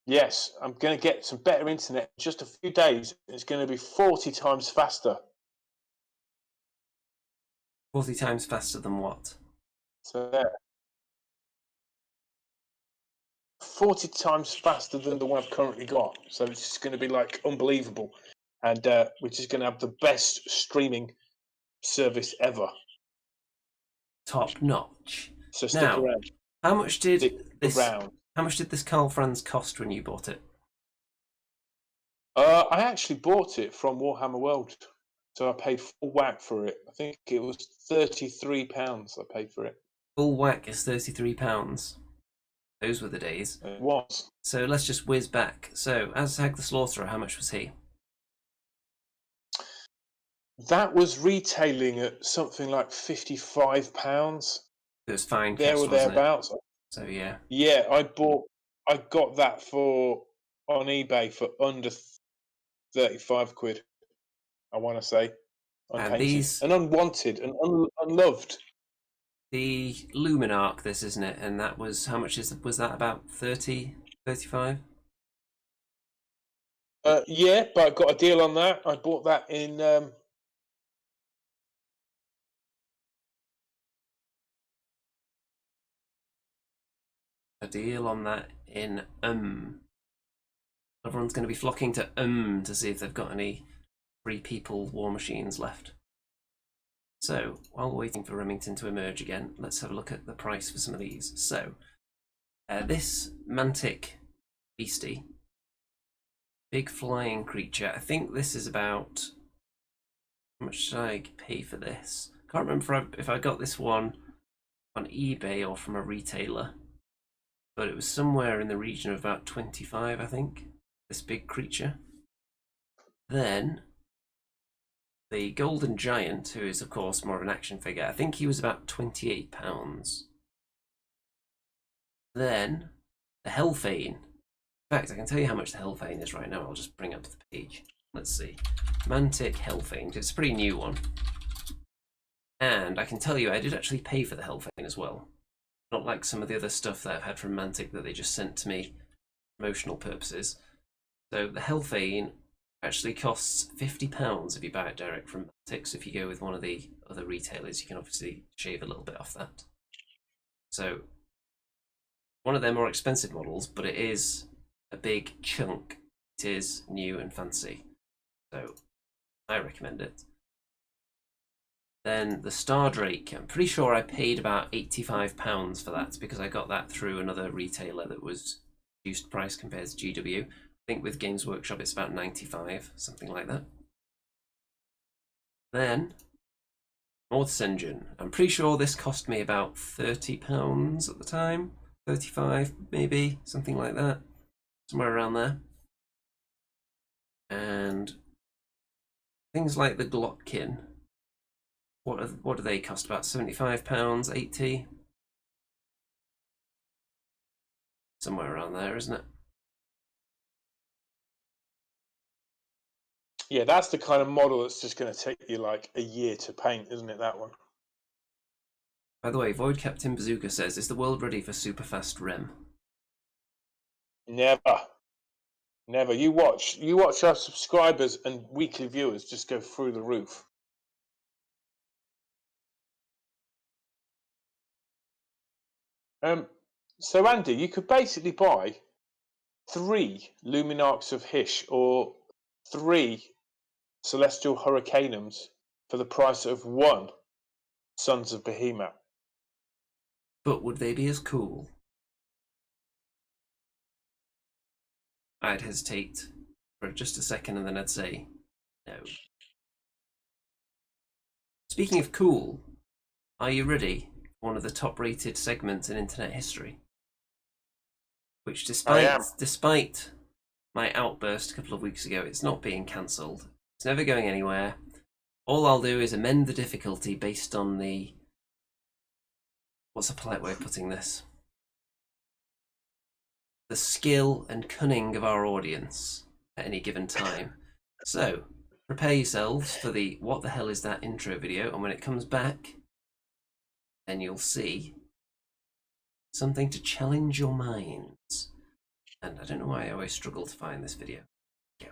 Yes, I'm going to get some better internet in just a few days. It's going to be 40 times faster. 40 times faster than what? So there. 40 times faster than the one I've currently got. So it's just going to be like unbelievable. And we're just going to have the best streaming service ever. Top notch. So stick Now, around. how much did Stick this? around. How much did this Carl Franz cost when you bought it? I actually bought it from Warhammer World. So I paid full whack for it. I think it was £33 I paid for it. Full whack is £33. Those were the days. It was. So let's just whiz back. So as Hag the Slaughterer, how much was he? That was retailing at something like £55. It was fine There cast, or wasn't it? thereabouts. So yeah. Yeah, I got that on eBay for under 35 quid. I want to say, And unpainted these, and unwanted and unloved. the Luminarch, this isn't it? And that was how much was that? About 30, 35? Yeah, but I got a deal on that. I bought that in. A deal on that in Everyone's going to be flocking to to see if they've got any free people war machines left. So while we're waiting for Remington to emerge again, let's have a look at the price for some of these. So this Mantic Beastie, big flying creature. I think this is about, how much did I pay for this? Can't remember if I got this one on eBay or from a retailer, but it was somewhere in the region of about 25, I think, this big creature. Then the Golden Giant, who is of course more of an action figure, I think he was about £28. Then the Hellfane. In fact, I can tell you how much the Hellfane is right now. I'll just bring up the page. Let's see. Mantic Hellfane. It's a pretty new one. And I can tell you, I did actually pay for the Hellfane as well. Not like some of the other stuff that I've had from Mantic that they just sent to me for promotional purposes. So the Hellfane actually costs £50 if you buy it direct from Mantic. So if you go with one of the other retailers, you can obviously shave a little bit off that. So one of their more expensive models, but it is a big chunk. It is new and fancy. So I recommend it. Then the Star Drake, I'm pretty sure I paid about £85 for that because I got that through another retailer that was reduced price compared to GW. I think with Games Workshop it's about 95, something like that. Then Mortis Engine. I'm pretty sure this cost me about £30 at the time. 35 maybe, something like that. Somewhere around there. And things like the Glockkin. What do they cost? About £75, 80? Somewhere around there, isn't it? Yeah, that's the kind of model that's just going to take you like a year to paint, isn't it, that one? By the way, Void Captain Bazooka says, is the world ready for super fast Rem? Never. Never. You watch our subscribers and weekly viewers just go through the roof. So Andy, you could basically buy 3 Luminarchs of Hysh or 3 Celestial Hurricanums for the price of 1 Sons of Behemoth. But would they be as cool? I'd hesitate for just a second and then I'd say no. Speaking of cool, are you ready for one of the top rated segments in internet history? Which despite my outburst a couple of weeks ago, it's not being cancelled. It's never going anywhere. All I'll do is amend the difficulty based on the... What's a polite way of putting this? The skill and cunning of our audience. at any given time. So prepare yourselves for the what the hell is that intro video, and when it comes back, then you'll see something to challenge your minds. And I don't know why I always struggle to find this video. Go.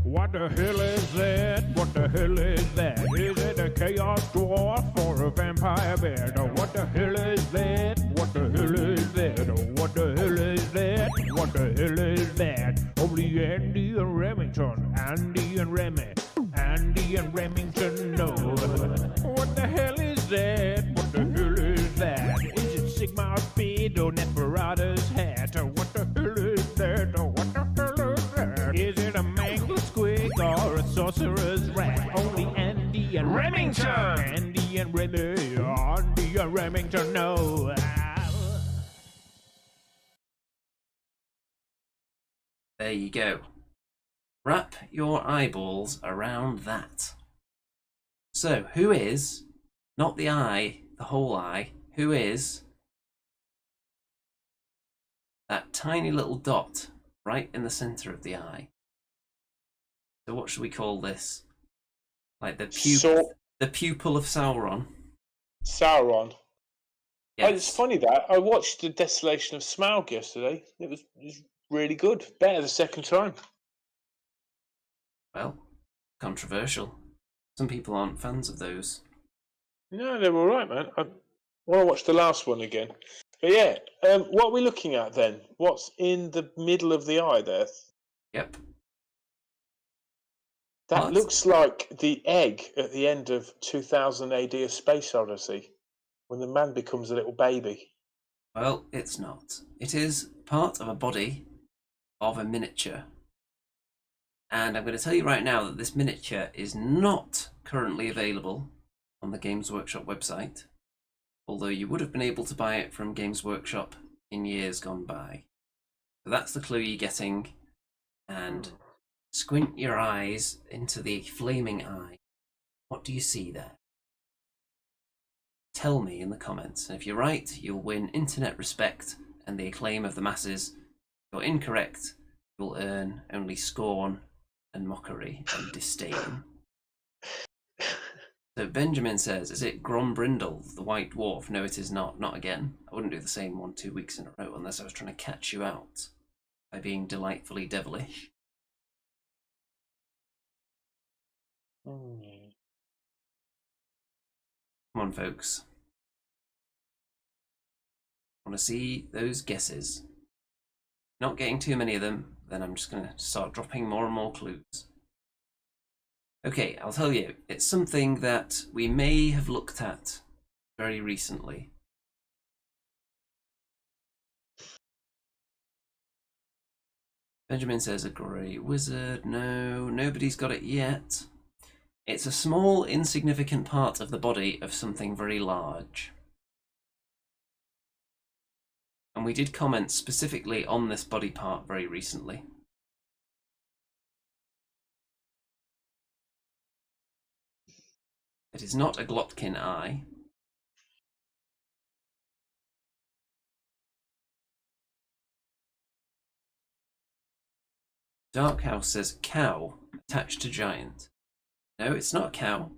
What the hell is that? What the hell is that? Is it a chaos dwarf or a vampire bear? Oh, what the hell is that? What the hell is that? Oh, what the hell is that? What the hell is that? Only Andy and Remington, Andy and Remy, Andy and Remington know. What the hell is that? What the hell is that? Is it Sigmar's beard or Neferata's hat? Oh, what the hell is that? Oh, what the hell is that? Is it a mangled squig or a sorcerer's rat? Only Andy and Remington, Andy and Remy, Andy and Remington know. There you go. Wrap your eyeballs around that. So, who is, not the eye, the whole eye, who is that tiny little dot right in the center of the eye? So what should we call this? Like the pupil of Sauron? Sauron. Yes. Oh, it's funny that I watched the Desolation of Smaug yesterday. It was really good. Better the second time. Well, controversial. Some people aren't fans of those. No, they were all right, man. I want to watch the last one again. But yeah, what are we looking at then? What's in the middle of the eye there? Yep. That What? looks like the egg at the end of 2000 AD A Space Odyssey, when the man becomes a little baby. Well, it's not. It is part of a body of a miniature. And I'm going to tell you right now that this miniature is not currently available on the Games Workshop website, although you would have been able to buy it from Games Workshop in years gone by. So that's the clue you're getting. And squint your eyes into the flaming eye. What do you see there? Tell me in the comments. And if you're right, you'll win internet respect and the acclaim of the masses. If you're incorrect, you'll earn only scorn and mockery and disdain. So Benjamin says, is it Grombrindle, the White Dwarf? No, it is not. Not again. I wouldn't do the same one 2 weeks in a row unless I was trying to catch you out by being delightfully devilish. Come on, folks. I want to see those guesses. Not getting too many of them, then I'm just going to start dropping more and more clues. Okay, I'll tell you. It's something that we may have looked at very recently. Benjamin says a grey wizard. No, nobody's got it yet. It's a small, insignificant part of the body of something very large. And we did comment specifically on this body part very recently. It is not a Glotkin eye. Dark House says cow attached to giant. No, it's not a cow.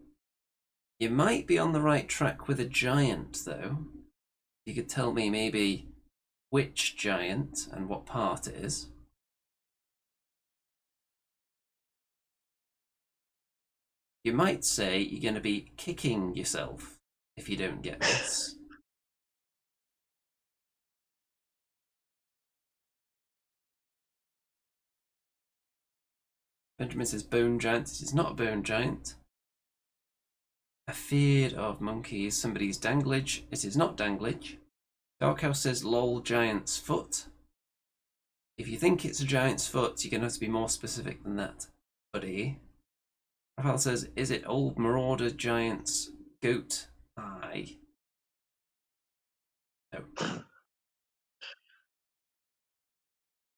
You might be on the right track with a giant, though. You could tell me maybe which giant and what part it is. You might say you're going to be kicking yourself if you don't get this. Benjamin says bone giant. It is not a bone giant. Afeared of monkeys. Somebody's danglage. It is not danglage. Darkhouse says lol giant's foot. If you think it's a giant's foot, you're going to have to be more specific than that, buddy. Raphael says, is it old marauder giant's goat eye? No.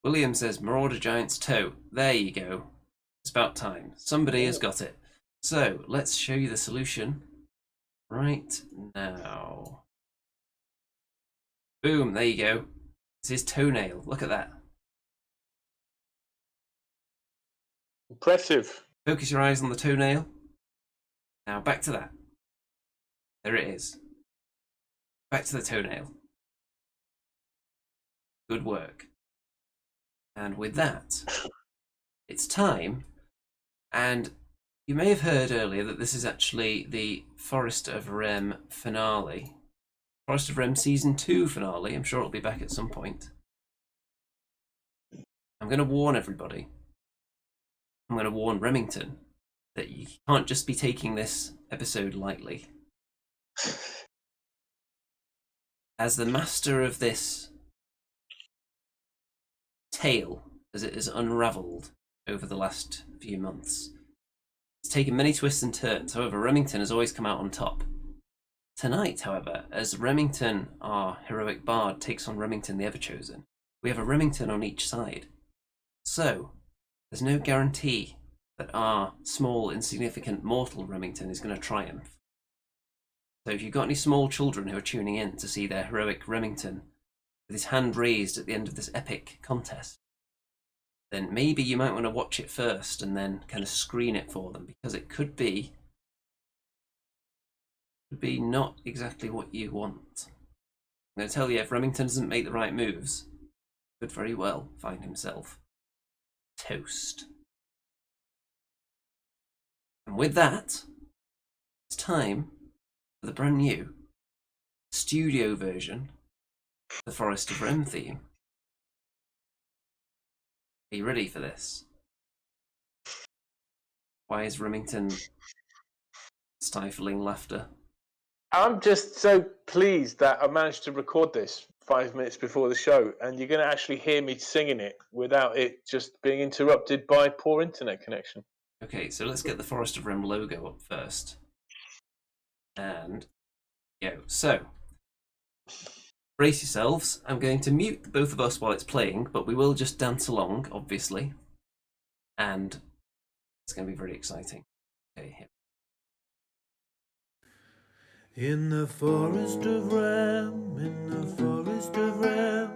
William says marauder giant's toe. There you go. It's about time. Somebody has got it. So let's show you the solution right now. Boom, there you go. It's his toenail. Look at that. Impressive. Focus your eyes on the toenail. Now back to that. There it is. Back to the toenail. Good work. And with that, it's time. And you may have heard earlier that this is actually the Forest of Rem finale. Forest of Rem Season 2 finale. I'm sure it'll be back at some point. I'm going to warn everybody. I'm going to warn Remington that you can't just be taking this episode lightly. As the master of this tale, as it has unravelled over the last few months, it's taken many twists and turns. However, Remington has always come out on top. Tonight, however, as Remington, our heroic bard, takes on Remington the Everchosen, we have a Remington on each side. So, there's no guarantee that our small, insignificant, mortal Remington is going to triumph. So if you've got any small children who are tuning in to see their heroic Remington with his hand raised at the end of this epic contest, then maybe you might want to watch it first and then kind of screen it for them, because it could be not exactly what you want. I'm going to tell you, if Remington doesn't make the right moves, he could very well find himself toast. And with that, it's time for the brand new studio version of the Forest of Rem theme. Are you ready for this? Why is Remington stifling laughter? I'm just so pleased that I managed to record this 5 minutes before the show, and you're going to actually hear me singing it without it just being interrupted by poor internet connection. Okay, so let's get the Forest of Rem logo up first. And go. So, brace yourselves. I'm going to mute both of us while it's playing, but we will just dance along, obviously. And it's going to be very exciting. Okay, here. In the forest of Rem, in the forest of Rem,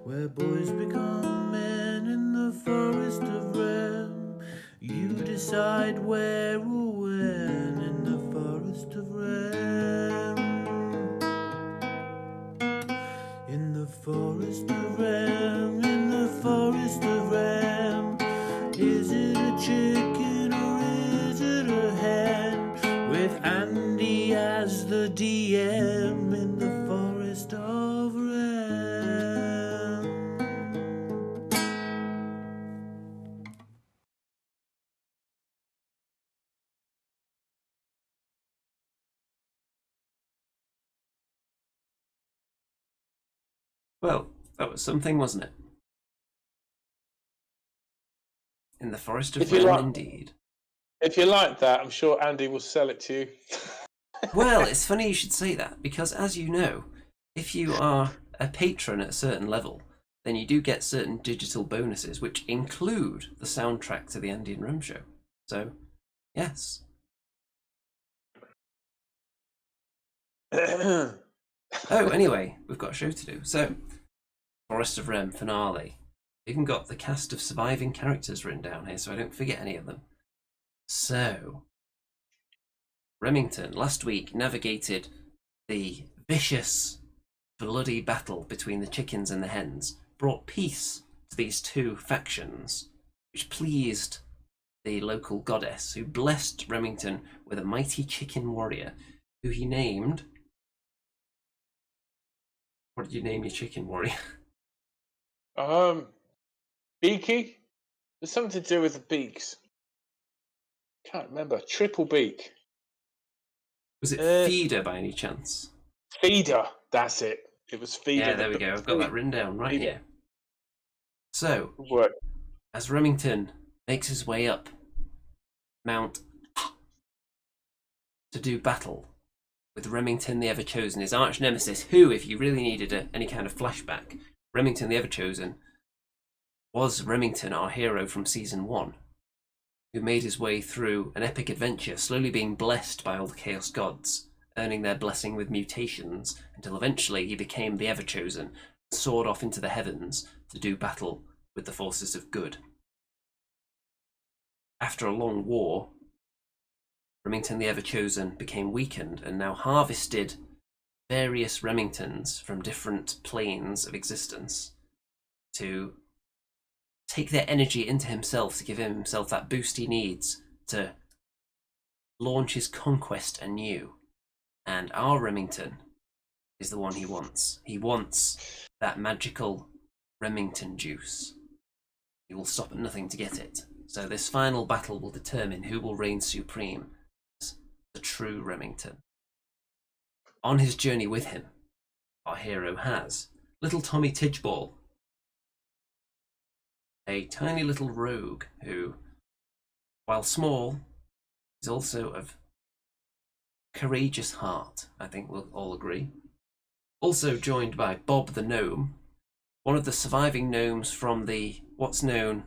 where boys become men, in the forest of Rem, you decide where or when, in the forest of Rem. In the forest of Rem, in the forest of Rem, is it a chicken or is it a hen? With Andy as the DM in the forest of Rem. Well, that was something, wasn't it? In the Forest of Rem, indeed. If you like that, I'm sure Andy will sell it to you. Well, it's funny you should say that, because as you know, if you are a patron at a certain level, then you do get certain digital bonuses, which include the soundtrack to the Andy and Rem show. So, yes. Oh, anyway, we've got a show to do. So, Forest of Rem finale. We've even got the cast of surviving characters written down here, so I don't forget any of them. So, Remington last week navigated the vicious, bloody battle between the chickens and the hens, brought peace to these two factions, which pleased the local goddess, who blessed Remington with a mighty chicken warrior, who he named... What did you name your chicken warrior? Beaky? There's something to do with the beaks. Can't remember. Triple beak. Was it Feeder by any chance? Feeder. That's it. It was Feeder. Yeah, there we go. I've got that written down right here. So, What? as Remington makes his way up Mount to do battle with Remington the Everchosen, his arch nemesis, who, if you really needed any kind of flashback, Remington the Everchosen was Remington, our hero from Season 1, who made his way through an epic adventure, slowly being blessed by all the Chaos Gods, earning their blessing with mutations, until eventually he became the Everchosen and soared off into the heavens to do battle with the forces of good. after a long war, Remington the Ever-Chosen became weakened and now harvested various Remingtons from different planes of existence to take their energy into himself, to give himself that boost he needs to launch his conquest anew. And our Remington is the one he wants. He wants that magical Remington juice. He will stop at nothing to get it. So this final battle will determine who will reign supreme as the true Remington. On his journey with him, our hero has little Tommy Tidgeball, a tiny little rogue who, while small, is also of courageous heart, I think we'll all agree. Also joined by Bob the Gnome, one of the surviving gnomes from the what's known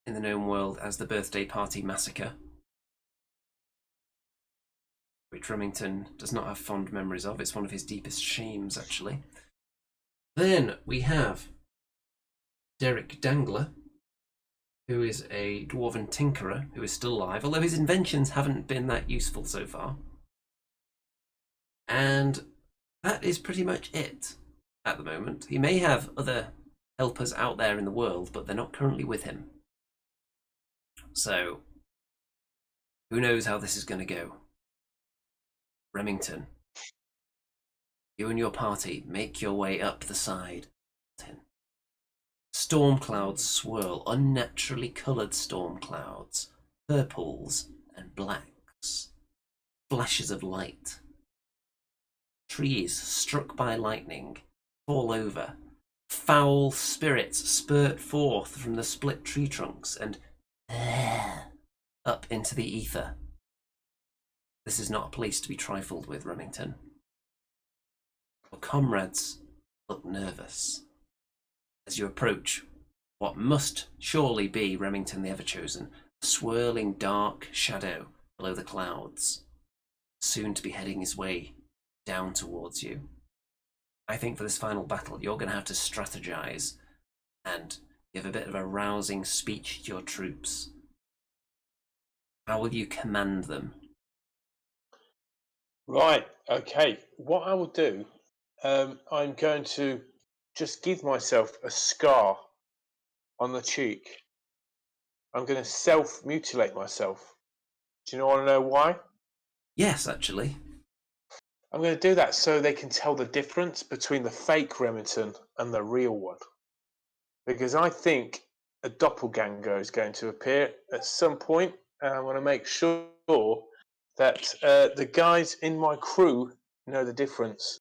in the gnome world as the Birthday Party Massacre, which Remington does not have fond memories of. It's one of his deepest shames, actually. Then we have Derek Dangler, who is a dwarven tinkerer who is still alive, although his inventions haven't been that useful so far. And that is pretty much it at the moment. He may have other helpers out there in the world, but they're not currently with him. So, who knows how this is going to go? Remington, you and your party make your way up the side. Storm clouds swirl, unnaturally coloured storm clouds, purples and blacks, flashes of light. Trees struck by lightning fall over. Foul spirits spurt forth from the split tree trunks and up into the ether. This is not a place to be trifled with, Remington. Your comrades look nervous as you approach what must surely be Remington the Ever-Chosen, a swirling dark shadow below the clouds, soon to be heading his way down towards you. I think for this final battle, you're going to have to strategize and give a bit of a rousing speech to your troops. How will you command them? Right, okay. What I will do, I'm going to just give myself a scar on the cheek. I'm going to self-mutilate myself. Do you want to know why? Yes, actually. I'm going to do that so they can tell the difference between the fake Remington and the real one. Because I think a doppelganger is going to appear at some point, and I want to make sure that the guys in my crew know the difference.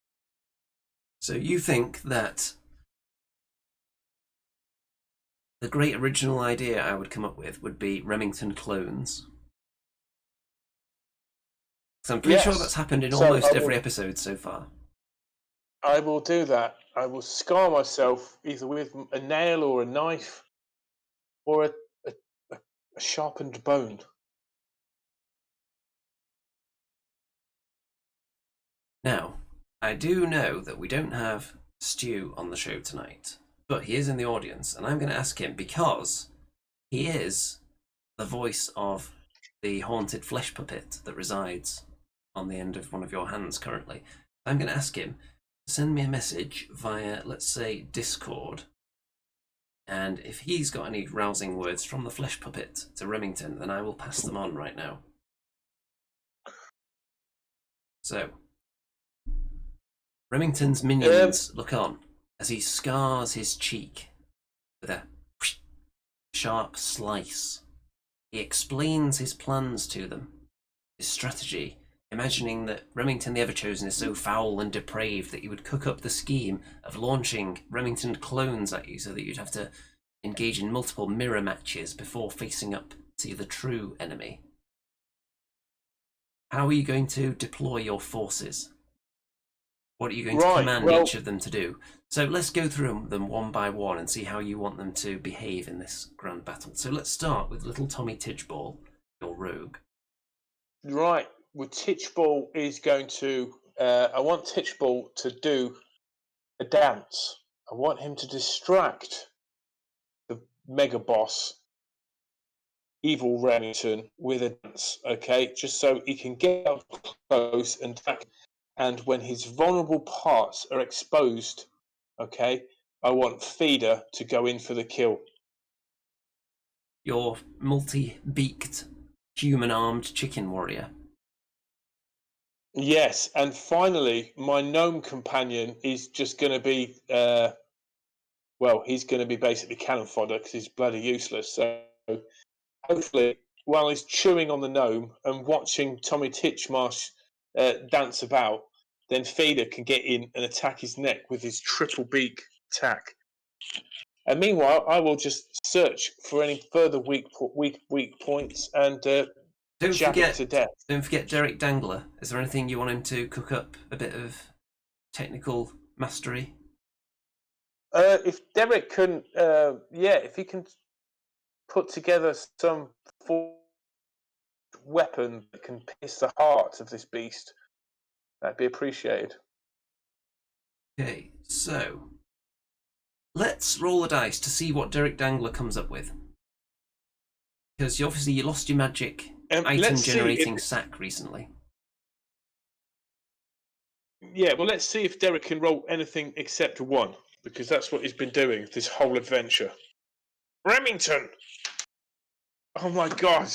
So you think that the great original idea I would come up with would be Remington clones? So I'm pretty sure that's happened in almost every episode so far. I will do that. I will scar myself either with a nail or a knife or a sharpened bone. Now, I do know that we don't have Stu on the show tonight, but he is in the audience, and I'm going to ask him because he is the voice of the haunted flesh puppet that resides on the end of one of your hands currently. I'm going to ask him to send me a message via, let's say, Discord, and if he's got any rousing words from the flesh puppet to Remington, then I will pass them on right now. So, Remington's minions look on as he scars his cheek with a sharp slice. He explains his plans to them, his strategy, imagining that Remington the Ever-Chosen is so foul and depraved that he would cook up the scheme of launching Remington clones at you so that you'd have to engage in multiple mirror matches before facing up to the true enemy. How are you going to deploy your forces? What are you going to command each of them to do? So let's go through them one by one and see how you want them to behave in this grand battle. So let's start with little Tommy Tidgeball, your rogue. Right. Well, Titchball is going to... I want Titchball to do a dance. I want him to distract the mega boss evil Remington with a dance, okay? Just so he can get up close and attack. And when his vulnerable parts are exposed, okay, I want Feeder to go in for the kill. Your multi-beaked, human-armed chicken warrior. Yes, and finally, my gnome companion is just going to be, well, he's going to be basically cannon fodder because he's bloody useless. So hopefully, while he's chewing on the gnome and watching Tommy Titchmarsh dance about, then Feeder can get in and attack his neck with his triple beak attack. And meanwhile, I will just search for any further weak points and jab it to death. Don't forget Derek Dangler. Is there anything you want him to cook up? A bit of technical mastery? If Derek can, if he can put together some weapon that can pierce the heart of this beast, that'd be appreciated. Okay, so let's roll the dice to see what Derek Dangler comes up with. Because obviously you lost your magic item generating sack recently. Yeah, well, let's see if Derek can roll anything except 1, because that's what he's been doing this whole adventure. Remington! Oh my god.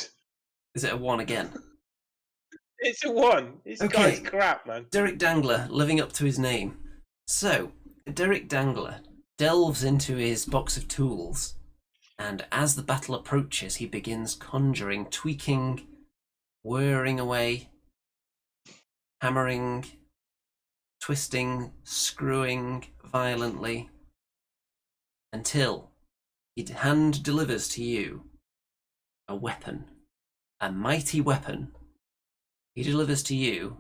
Is it a 1 again? It's a 1. This guy's crap, man. Derek Dangler, living up to his name. So, Derek Dangler delves into his box of tools, and as the battle approaches, he begins conjuring, tweaking, whirring away, hammering, twisting, screwing violently, until he hand delivers to you a weapon, a mighty weapon. He delivers to you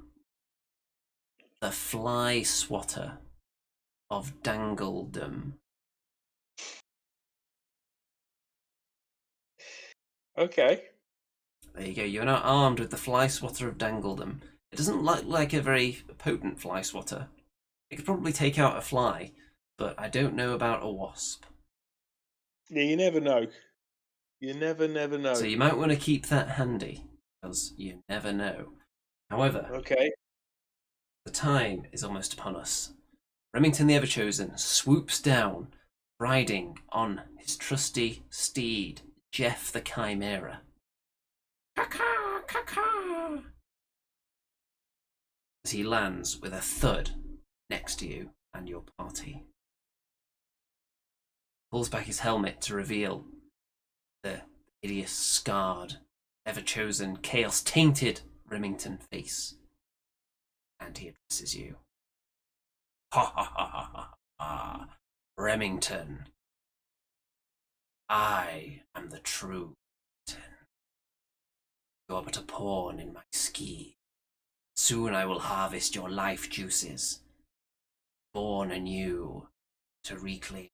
the Fly Swatter of Dangledom. Okay. There you go. You're now armed with the Fly Swatter of Dangledom. It doesn't look like a very potent Fly Swatter. It could probably take out a fly, but I don't know about a wasp. Yeah, you never know. You never know. So you might want to keep that handy, because you never know. However, okay, the time is almost upon us. Remington the Everchosen swoops down, riding on his trusty steed, Jeff the Chimera. Caca, caca! As he lands with a thud next to you and your party. Pulls back his helmet to reveal the hideous, scarred, ever-chosen, chaos-tainted Remington face. And he addresses you. Ha ha ha ha ha ha. Remington. I am the true Remington. You are but a pawn in my scheme. Soon I will harvest your life juices, born anew to reclaim.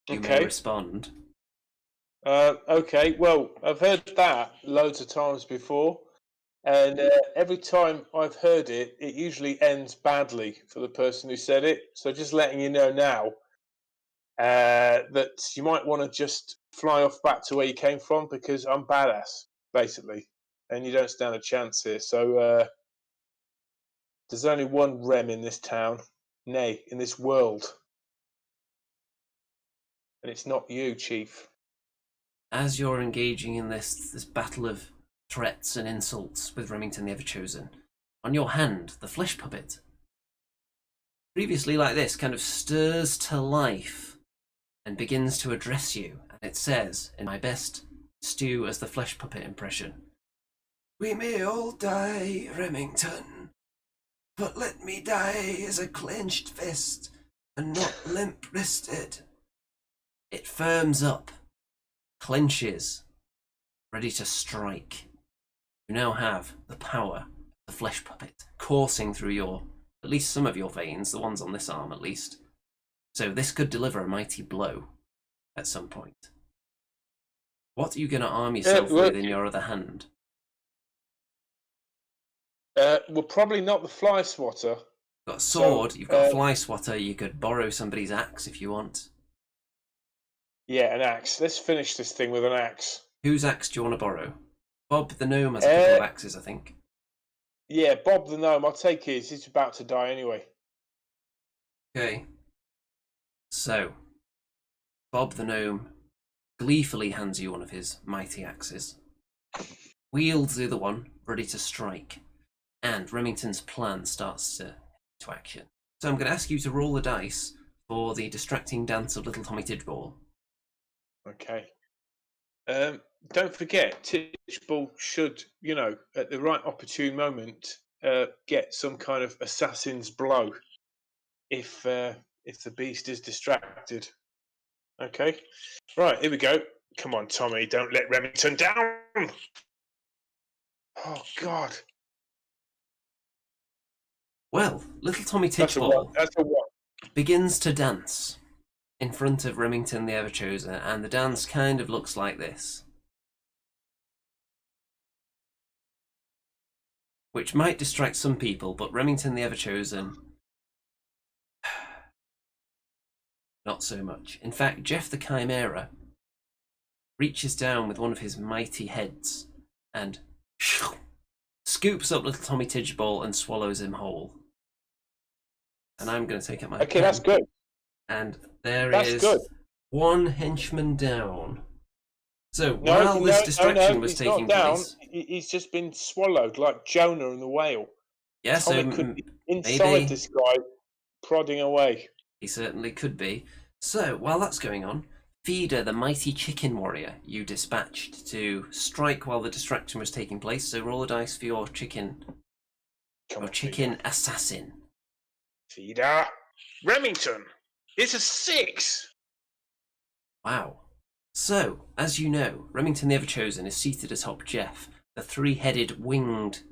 You may respond. Okay, well, I've heard that loads of times before, and every time I've heard it, it usually ends badly for the person who said it. So just letting you know now that you might want to just fly off back to where you came from, because I'm badass, basically, and you don't stand a chance here. So there's only one Rem in this town, nay, in this world. And it's not you, Chief. As you're engaging in this battle of threats and insults with Remington the Everchosen, on your hand, the flesh puppet, previously like this, kind of stirs to life and begins to address you. And it says, in my best Stu as the flesh puppet impression, "We may all die, Remington, but let me die as a clenched fist and not limp-wristed." It firms up, clenches, ready to strike. You now have the power of the flesh puppet coursing through at least some of your veins, the ones on this arm at least. So this could deliver a mighty blow at some point. What are you going to arm yourself with in your other hand? Well, probably not the fly swatter, You've got a sword, So, you've got a fly swatter, you could borrow somebody's axe if you want. Yeah, an axe. Let's finish this thing with an axe. Whose axe do you want to borrow? Bob the Gnome has a couple of axes, I think. Yeah, Bob the Gnome. I'll take his. He's about to die anyway. Okay. So, Bob the Gnome gleefully hands you one of his mighty axes, wields the other one, ready to strike, and Remington's plan starts to action. So I'm going to ask you to roll the dice for the distracting dance of Little Tommy Tidball. Okay. Don't forget, Titchball should, at the right opportune moment, get some kind of assassin's blow if the beast is distracted. Okay. Right, here we go. Come on, Tommy, don't let Remington down. Oh, God. Well, Little Tommy That's a Tidball one. begins to dance in front of Remington the Everchosen, and the dance kind of looks like this. Which might distract some people, but Remington the Everchosen, not so much. In fact, Jeff the Chimera reaches down with one of his mighty heads and scoops up Little Tommy Tidball and swallows him whole. And I'm going to take up my Okay, pen, that's good. and there That's is good. one henchman down. So while this distraction was taking place, he's just been swallowed like Jonah and the whale. yeah, Tommy so could be inside maybe this guy, prodding away. he certainly could be. So while that's going on, Feeder, the mighty chicken warrior, you dispatched to strike while the distraction was taking place. So roll a dice for your chicken, chicken assassin. Feeder. Remington. It's a 6. Wow. So, as you know, Remington the Everchosen is seated atop Jeff, the three-headed, winged,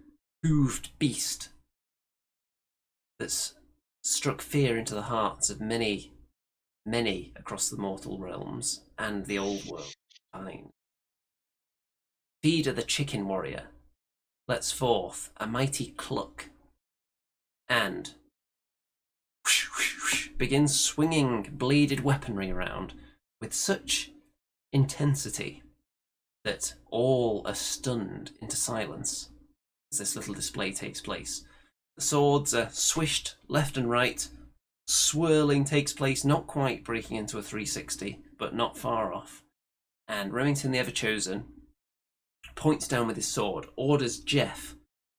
hooved beast that's struck fear into the hearts of many, many across the mortal realms and the old world. Fine. Feeder the chicken warrior lets forth a mighty cluck and begins swinging bladed weaponry around with such intensity that all are stunned into silence as this little display takes place. The swords are swished left and right, swirling takes place, not quite breaking into a 360, but not far off. And Remington the Everchosen points down with his sword, orders Jeff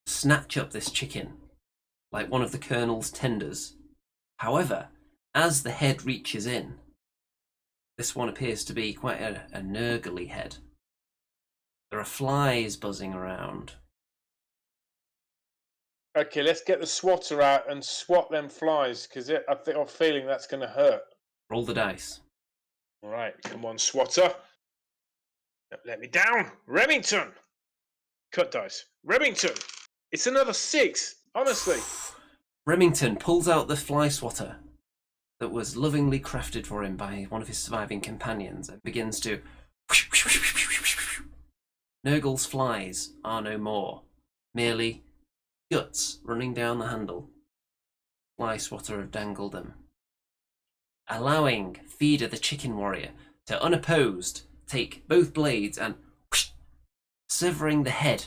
to snatch up this chicken like one of the Colonel's tenders. However, as the head reaches in, this one appears to be quite a Nergal head. There are flies buzzing around. Okay, let's get the swatter out and swat them flies, because I'm feeling that's going to hurt. Roll the dice. All right, come on, swatter. Don't let me down. Remington. Cut dice. Remington. It's another 6, honestly. Remington pulls out the fly swatter that was lovingly crafted for him by one of his surviving companions and begins to... Nergal's flies are no more, merely guts running down the handle. Fly swatter have dangled them, allowing Feeder the chicken warrior to unopposed take both blades and severing the head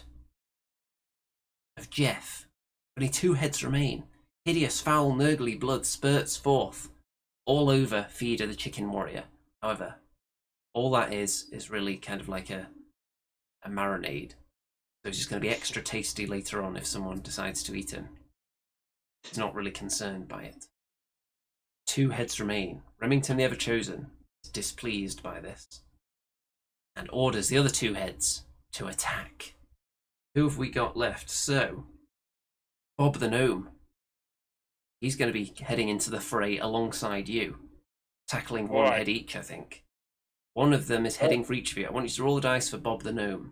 of Jeff. Only 2 heads remain. Hideous, foul, Nergally blood spurts forth all over Feeder the chicken warrior. However, all that is really kind of like a marinade. So it's just going to be extra tasty later on if someone decides to eat him. He's not really concerned by it. 2 heads remain. Remington the Everchosen is displeased by this and orders the other 2 heads to attack. Who have we got left? So, Bob the Gnome. He's going to be heading into the fray alongside you, tackling one head each, I think. One of them is heading for each of you. I want you to roll the dice for Bob the Gnome.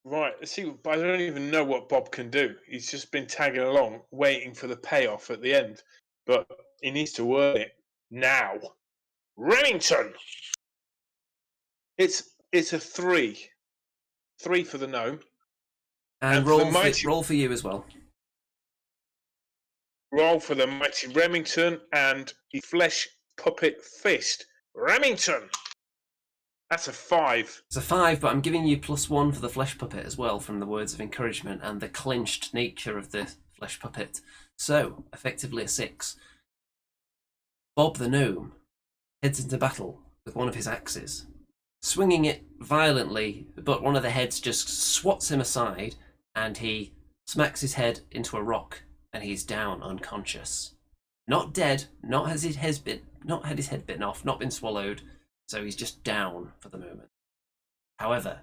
Right, let's see. I don't even know what Bob can do. He's just been tagging along, waiting for the payoff at the end. But he needs to earn it now. Remington! It's a 3. 3 for the gnome. And roll for you as well. Roll for the mighty Remington and the flesh puppet fist. Remington! That's a 5. It's a 5, but I'm giving you +1 for the flesh puppet as well from the words of encouragement and the clinched nature of the flesh puppet. So, effectively a 6. Bob the gnome heads into battle with one of his axes, swinging it violently, but one of the heads just swats him aside and he smacks his head into a rock and he's down unconscious. Not dead, not had his head bitten off, not been swallowed, so he's just down for the moment. However,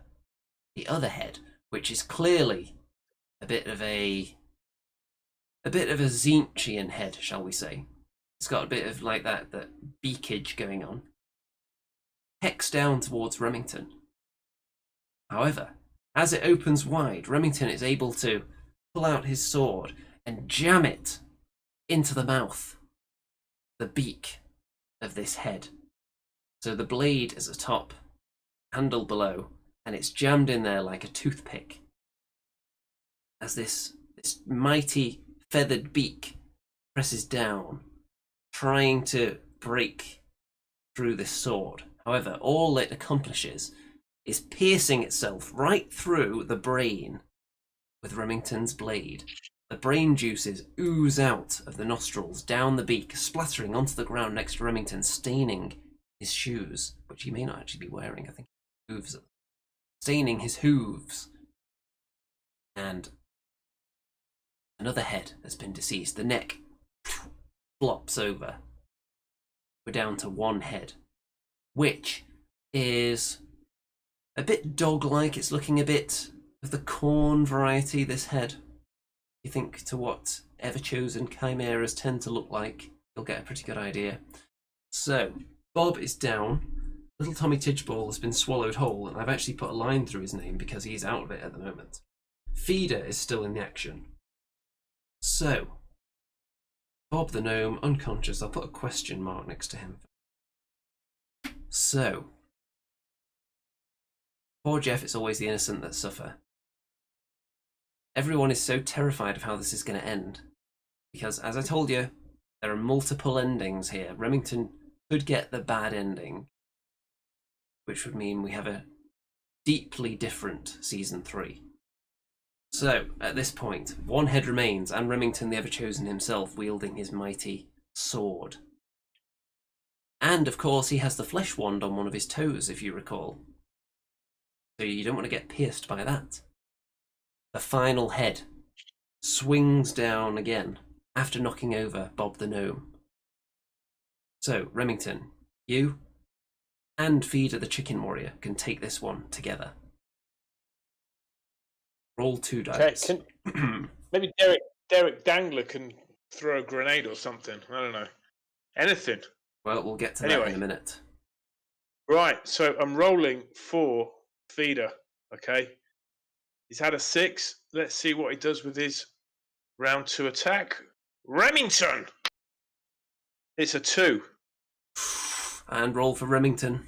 the other head, which is clearly a bit of a Zinchian head, shall we say. It's got a bit of like that beakage going on. Hecks down towards Remington. However, as it opens wide, Remington is able to pull out his sword and jam it into the mouth, the beak of this head. So the blade is atop, handle below, and it's jammed in there like a toothpick. As this mighty feathered beak presses down, trying to break through this sword. However, all it accomplishes is piercing itself right through the brain with Remington's blade. The brain juices ooze out of the nostrils, down the beak, splattering onto the ground next to Remington, staining his shoes, which he may not actually be wearing. I think hooves, staining his hooves. And another head has been deceased. The neck flops over. We're down to one head, which is a bit dog-like. It's looking a bit of the corn variety, this head. You think to what ever-chosen chimeras tend to look like, you'll get a pretty good idea. So, Bob is down. Little Tommy Tidgeball has been swallowed whole, and I've actually put a line through his name because he's out of it at the moment. Feeder is still in the action. So, Bob the gnome, unconscious. I'll put a question mark next to him. So, poor Jeff, it's always the innocent that suffer. Everyone is so terrified of how this is going to end. Because, as I told you, there are multiple endings here. Remington could get the bad ending, which would mean we have a deeply different Season 3. So, at this point, one head remains, and Remington the Ever-Chosen himself wielding his mighty sword. And, of course, he has the flesh wand on one of his toes, if you recall. So you don't want to get pierced by that. The final head swings down again, after knocking over Bob the gnome. So, Remington, you and Feeder the Chicken Warrior can take this one together. Roll 2 dice. Okay, maybe Derek Dangler can throw a grenade or something. I don't know. Anything. Well, we'll get to that in a minute. Right, so I'm rolling for Feeder, okay? He's had a 6. Let's see what he does with his round 2 attack. Remington! It's a 2. And roll for Remington.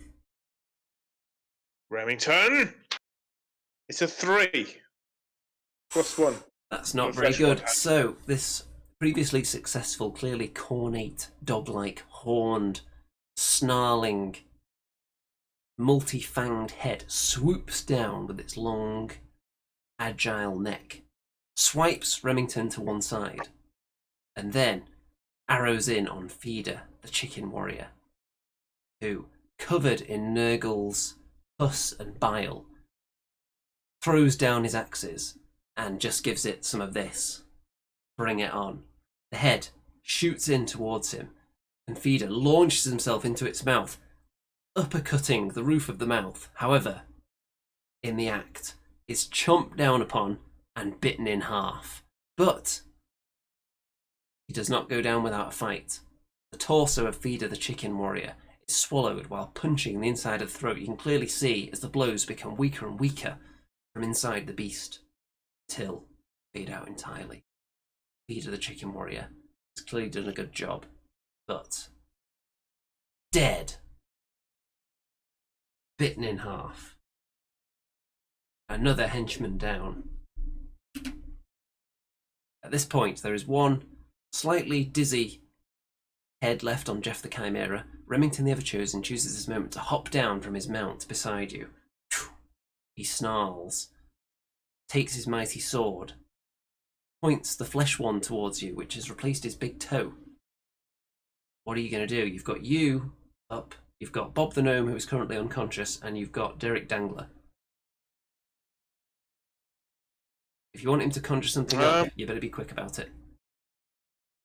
Remington! It's a 3. +1. That's not very good. So, this previously successful, clearly cornate, dog-like, horned, snarling, multi-fanged head swoops down with its long, agile neck, swipes Remington to one side, and then arrows in on Feeder, the Chicken Warrior, who, covered in Nergal's pus and bile, throws down his axes and just gives it some of this. Bring it on. The head shoots in towards him, and Feeder launches himself into its mouth, uppercutting the roof of the mouth. However, in the act, is chomped down upon and bitten in half. But he does not go down without a fight. The torso of Feeder the Chicken Warrior is swallowed while punching the inside of the throat. You can clearly see as the blows become weaker and weaker from inside the beast, till fade out entirely. Feeder the Chicken Warrior has clearly done a good job, but dead. Bitten in half. Another henchman down. At this point, there is one slightly dizzy head left on Jeff the Chimera, Remington the Everchosen chooses this moment to hop down from his mount beside you. He snarls, takes his mighty sword, points the flesh one towards you, which has replaced his big toe. What are you going to do? You've got you up, you've got Bob the Gnome, who is currently unconscious, and you've got Derek Dangler. If you want him to conjure something up, you better be quick about it.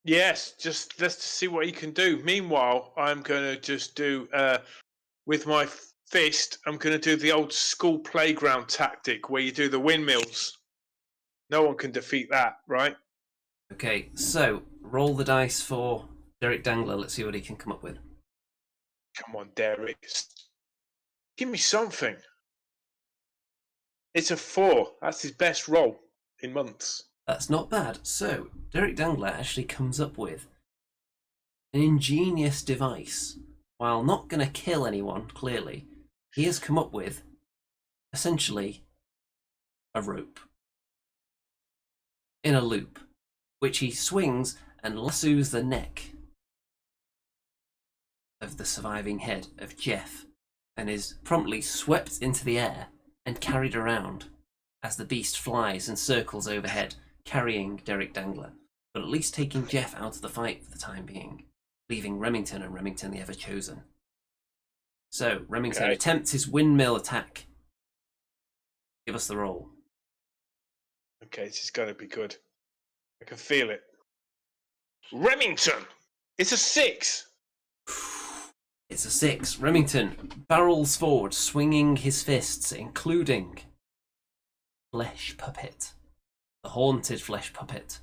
Yes, just let's see what he can do. Meanwhile, I'm going to just do, with my fist, I'm going to do the old school playground tactic where you do the windmills. No one can defeat that, right? Okay, so roll the dice for Derek Dangler. Let's see what he can come up with. Come on, Derek. Give me something. It's a 4. That's his best roll in months. That's not bad. So, Derek Dangler actually comes up with an ingenious device. While not going to kill anyone, clearly, he has come up with, essentially, a rope. In a loop, which he swings and lassos the neck of the surviving head of Jeff, and is promptly swept into the air and carried around as the beast flies and circles overhead, carrying Derek Dangler, but at least taking Jeff out of the fight for the time being, leaving Remington and Remington the Everchosen. So, Remington attempts his windmill attack. Give us the roll. Okay, this is going to be good. I can feel it. Remington! It's a 6! It's a 6. Remington barrels forward, swinging his fists, including Flesh Puppet, the haunted Flesh Puppet,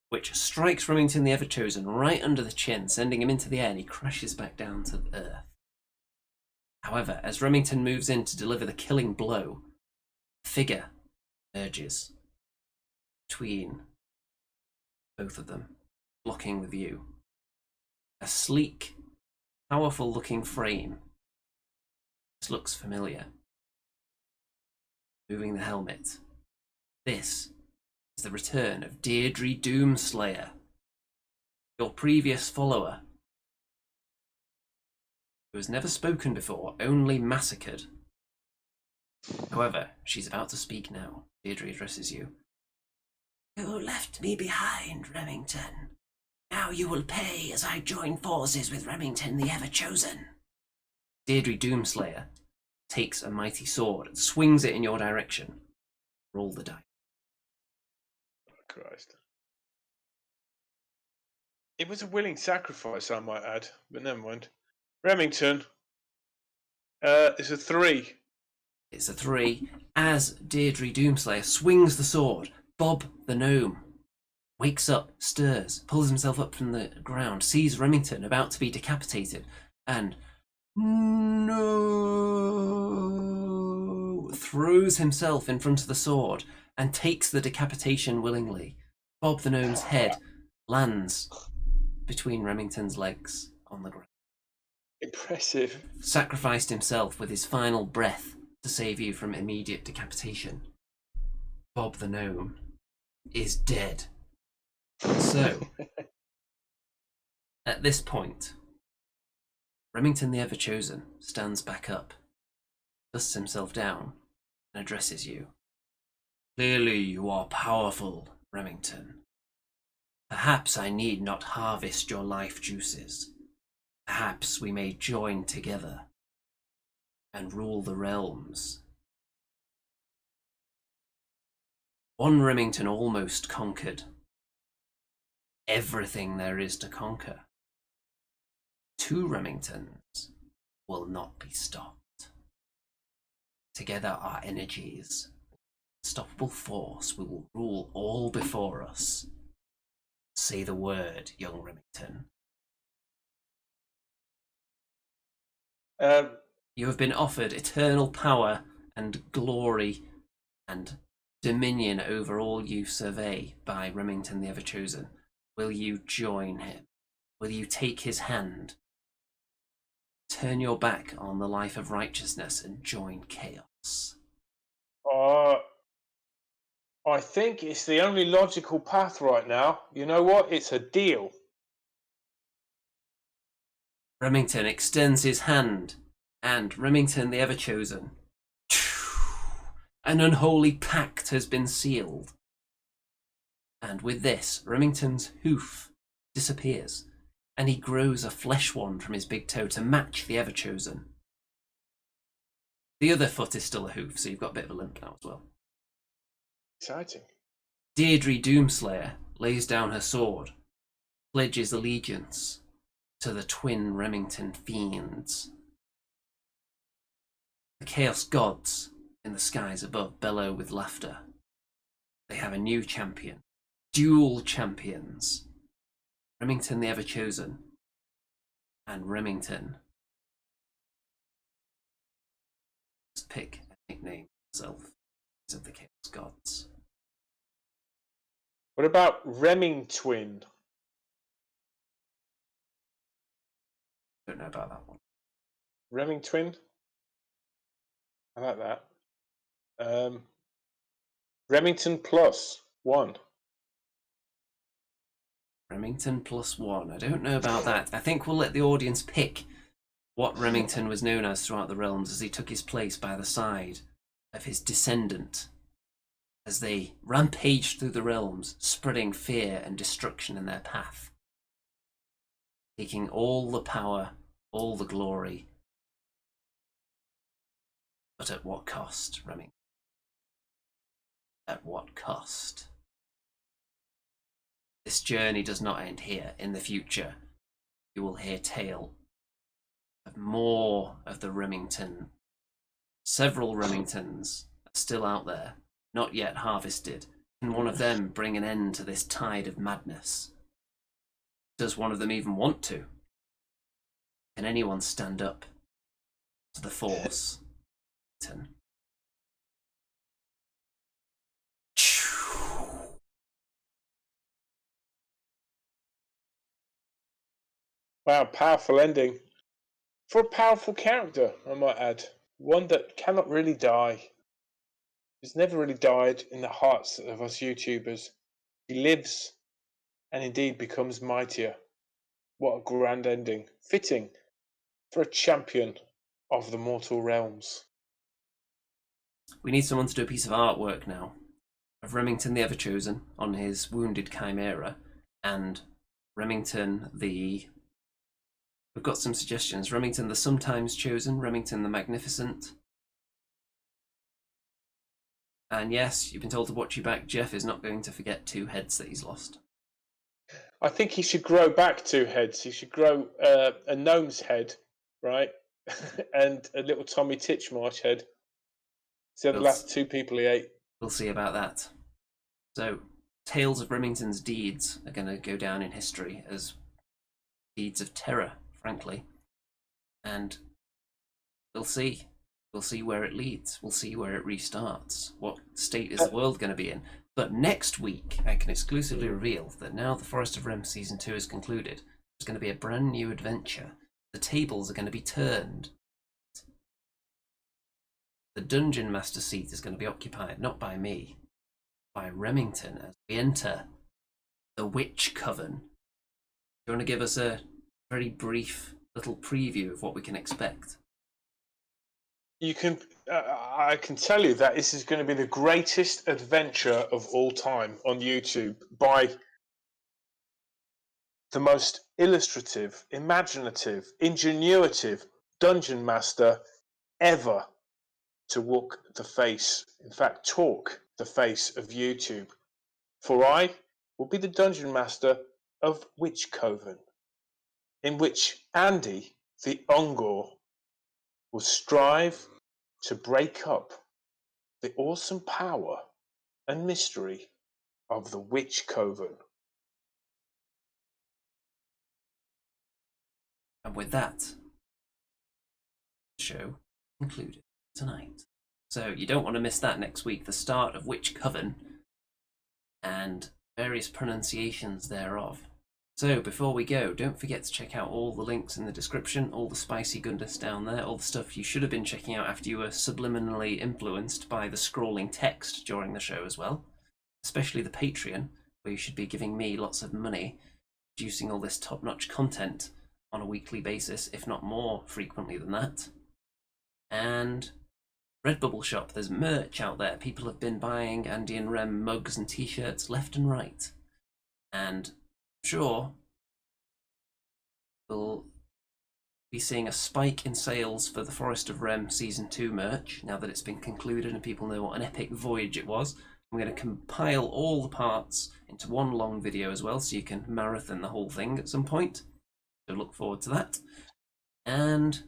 which strikes Remington the Everchosen right under the chin, sending him into the air, and he crashes back down to the earth. However, as Remington moves in to deliver the killing blow, a figure emerges between both of them, blocking the view. A sleek, powerful-looking frame. This looks familiar. Moving the helmet. This is the return of Deirdre Doomslayer, your previous follower, who has never spoken before, only massacred. However, she's about to speak now. Deirdre addresses you. You left me behind, Remington. Now you will pay as I join forces with Remington the Everchosen. Deirdre Doomslayer takes a mighty sword and swings it in your direction. Roll the die. Christ. It was a willing sacrifice, I might add, but never mind. Remington. It's a 3. It's a 3. As Deirdre Doomslayer swings the sword, Bob the Gnome wakes up, stirs, pulls himself up from the ground, sees Remington about to be decapitated, and no, throws himself in front of the sword and takes the decapitation willingly. Bob the Gnome's head lands between Remington's legs on the ground. Impressive. Sacrificed himself with his final breath to save you from immediate decapitation. Bob the Gnome is dead. So, at this point, Remington the Everchosen stands back up, dusts himself down, and addresses you. Clearly you are powerful, Remington. Perhaps I need not harvest your life juices. Perhaps we may join together and rule the realms. One Remington almost conquered everything there is to conquer. 2 Remingtons will not be stopped. Together our energies, unstoppable force, we will rule all before us. Say the word, young Remington. You have been offered eternal power and glory and dominion over all you survey by Remington the Everchosen. Will you join him? Will you take his hand? Turn your back on the life of righteousness and join chaos. I think it's the only logical path right now. You know what? It's a deal. Remington extends his hand, and Remington the Ever-Chosen. An unholy pact has been sealed. And with this, Remington's hoof disappears, and he grows a flesh wand from his big toe to match the Ever-Chosen. The other foot is still a hoof, so you've got a bit of a limp now as well. Exciting. Deirdre Doomslayer lays down her sword, pledges allegiance to the twin Remington fiends. The Chaos Gods in the skies above bellow with laughter. They have a new champion. Dual champions. Remington the Ever-Chosen and Remington. Just pick a nickname himself of the Chaos Gods. What about Remingtwin? Don't know about that one. Remingtwin? I like that. Remington plus 1. Remington plus 1. I don't know about that. I think we'll let the audience pick what Remington was known as throughout the realms as he took his place by the side of his descendant as they rampaged through the realms, spreading fear and destruction in their path, taking all the power, all the glory. But at what cost, Remington? At what cost? This journey does not end here. In the future, you will hear tale of more of the Remington. Several Remingtons are still out there, not yet harvested. Can one of them bring an end to this tide of madness? Does one of them even want to? Can anyone stand up to the Force? Wow, powerful ending. For a powerful character, I might add. One that cannot really die. He's never really died in the hearts of us YouTubers. He lives and indeed becomes mightier. What a grand ending. Fitting for a champion of the mortal realms. We need someone to do a piece of artwork now of Remington the Ever-Chosen on his wounded chimera and Remington the... We've got some suggestions. Remington the Sometimes Chosen, Remington the Magnificent. And yes, you've been told to watch your back. Jeff is not going to forget 2 heads that he's lost. I think he should grow back 2 heads. He should grow a gnome's head, right? And a little Tommy Titchmarsh head. So the last 2 people he ate. We'll see about that. So, tales of Remington's deeds are going to go down in history as deeds of terror, frankly. And we'll see. We'll see where it leads. We'll see where it restarts. What state is the world going to be in? But next week, I can exclusively reveal that now the Forest of Realms Season 2 is concluded, there's going to be a brand new adventure. The tables are going to be turned. The Dungeon Master seat is going to be occupied, not by me, by Remington, as we enter the Witch Coven. Do you want to give us a very brief little preview of what we can expect? You can. I can tell you that this is going to be the greatest adventure of all time on YouTube by the most illustrative, imaginative, ingenuitive dungeon master ever to walk the face, in fact, talk the face of YouTube. For I will be the dungeon master of Witch Coven, in which Andy, the Ungor, will strive to break up the awesome power and mystery of the Witch Coven. And with that, the show concluded tonight. So you don't want to miss that next week, the start of Witch Coven and various pronunciations thereof. So before we go, don't forget to check out all the links in the description, all the spicy goodness down there, all the stuff you should have been checking out after you were subliminally influenced by the scrolling text during the show as well. especially the Patreon, where you should be giving me lots of money, producing all this top-notch content on a weekly basis, if not more frequently than that. And Redbubble shop, there's merch out there. People have been buying Andy and Rem mugs and t-shirts left and right. And I'm sure we'll be seeing a spike in sales for the Forest of Rem Season 2 merch, now that it's been concluded and people know what an epic voyage it was. I'm going to compile all the parts into one long video as well, so you can marathon the whole thing at some point. So look forward to that. And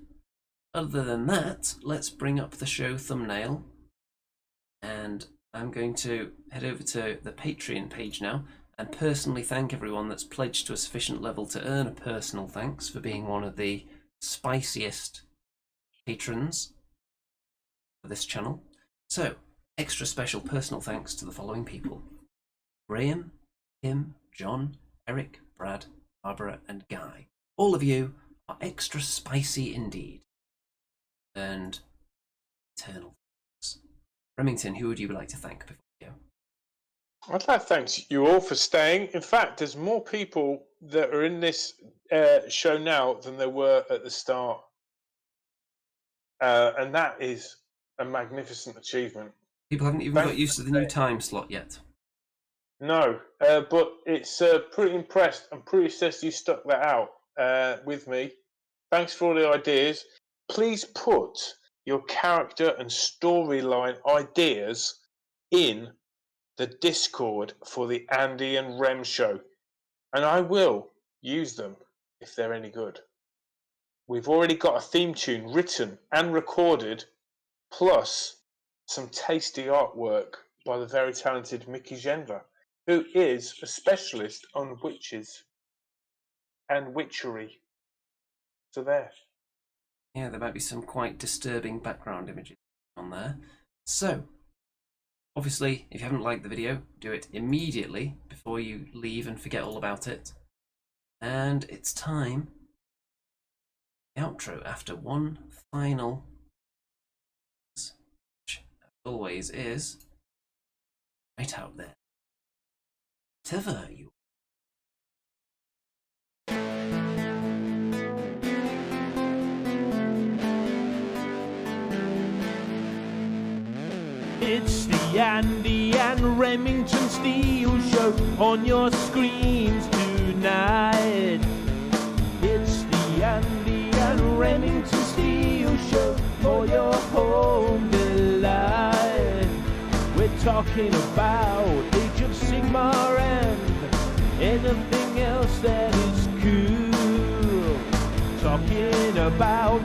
other than that, let's bring up the show thumbnail. And I'm going to head over to the Patreon page now and personally thank everyone that's pledged to a sufficient level to earn a personal thanks for being one of the spiciest patrons for this channel. So, extra special personal thanks to the following people: Graham, Tim, John, Eric, Brad, Barbara and Guy. All of you are extra spicy indeed. And eternal thanks. Remington, who would you like to thank before we go? I'd like to thank you all for staying. In fact, there's more people that are in this show now than there were at the start. And that is a magnificent achievement. People haven't even got used to the new time slot yet. No, but it's pretty impressed. I'm pretty obsessed you stuck that out with me. Thanks for all the ideas. Please put your character and storyline ideas in the Discord for the Andy and Rem show, and I will use them if they're any good. We've already got a theme tune written and recorded, plus some tasty artwork by the very talented Mickey Gendler, who is a specialist on witches and witchery. So there. Yeah, there might be some quite disturbing background images on there. So, obviously, if you haven't liked the video, do it immediately before you leave and forget all about it. And it's time, the outro, after one final, which as always is right out there. Whatever you It's the Andy and Remington Steel Show on your screens tonight. It's the Andy and Remington Steel Show for your home delight. We're talking about Age of Sigmar and anything else that is cool. Talking about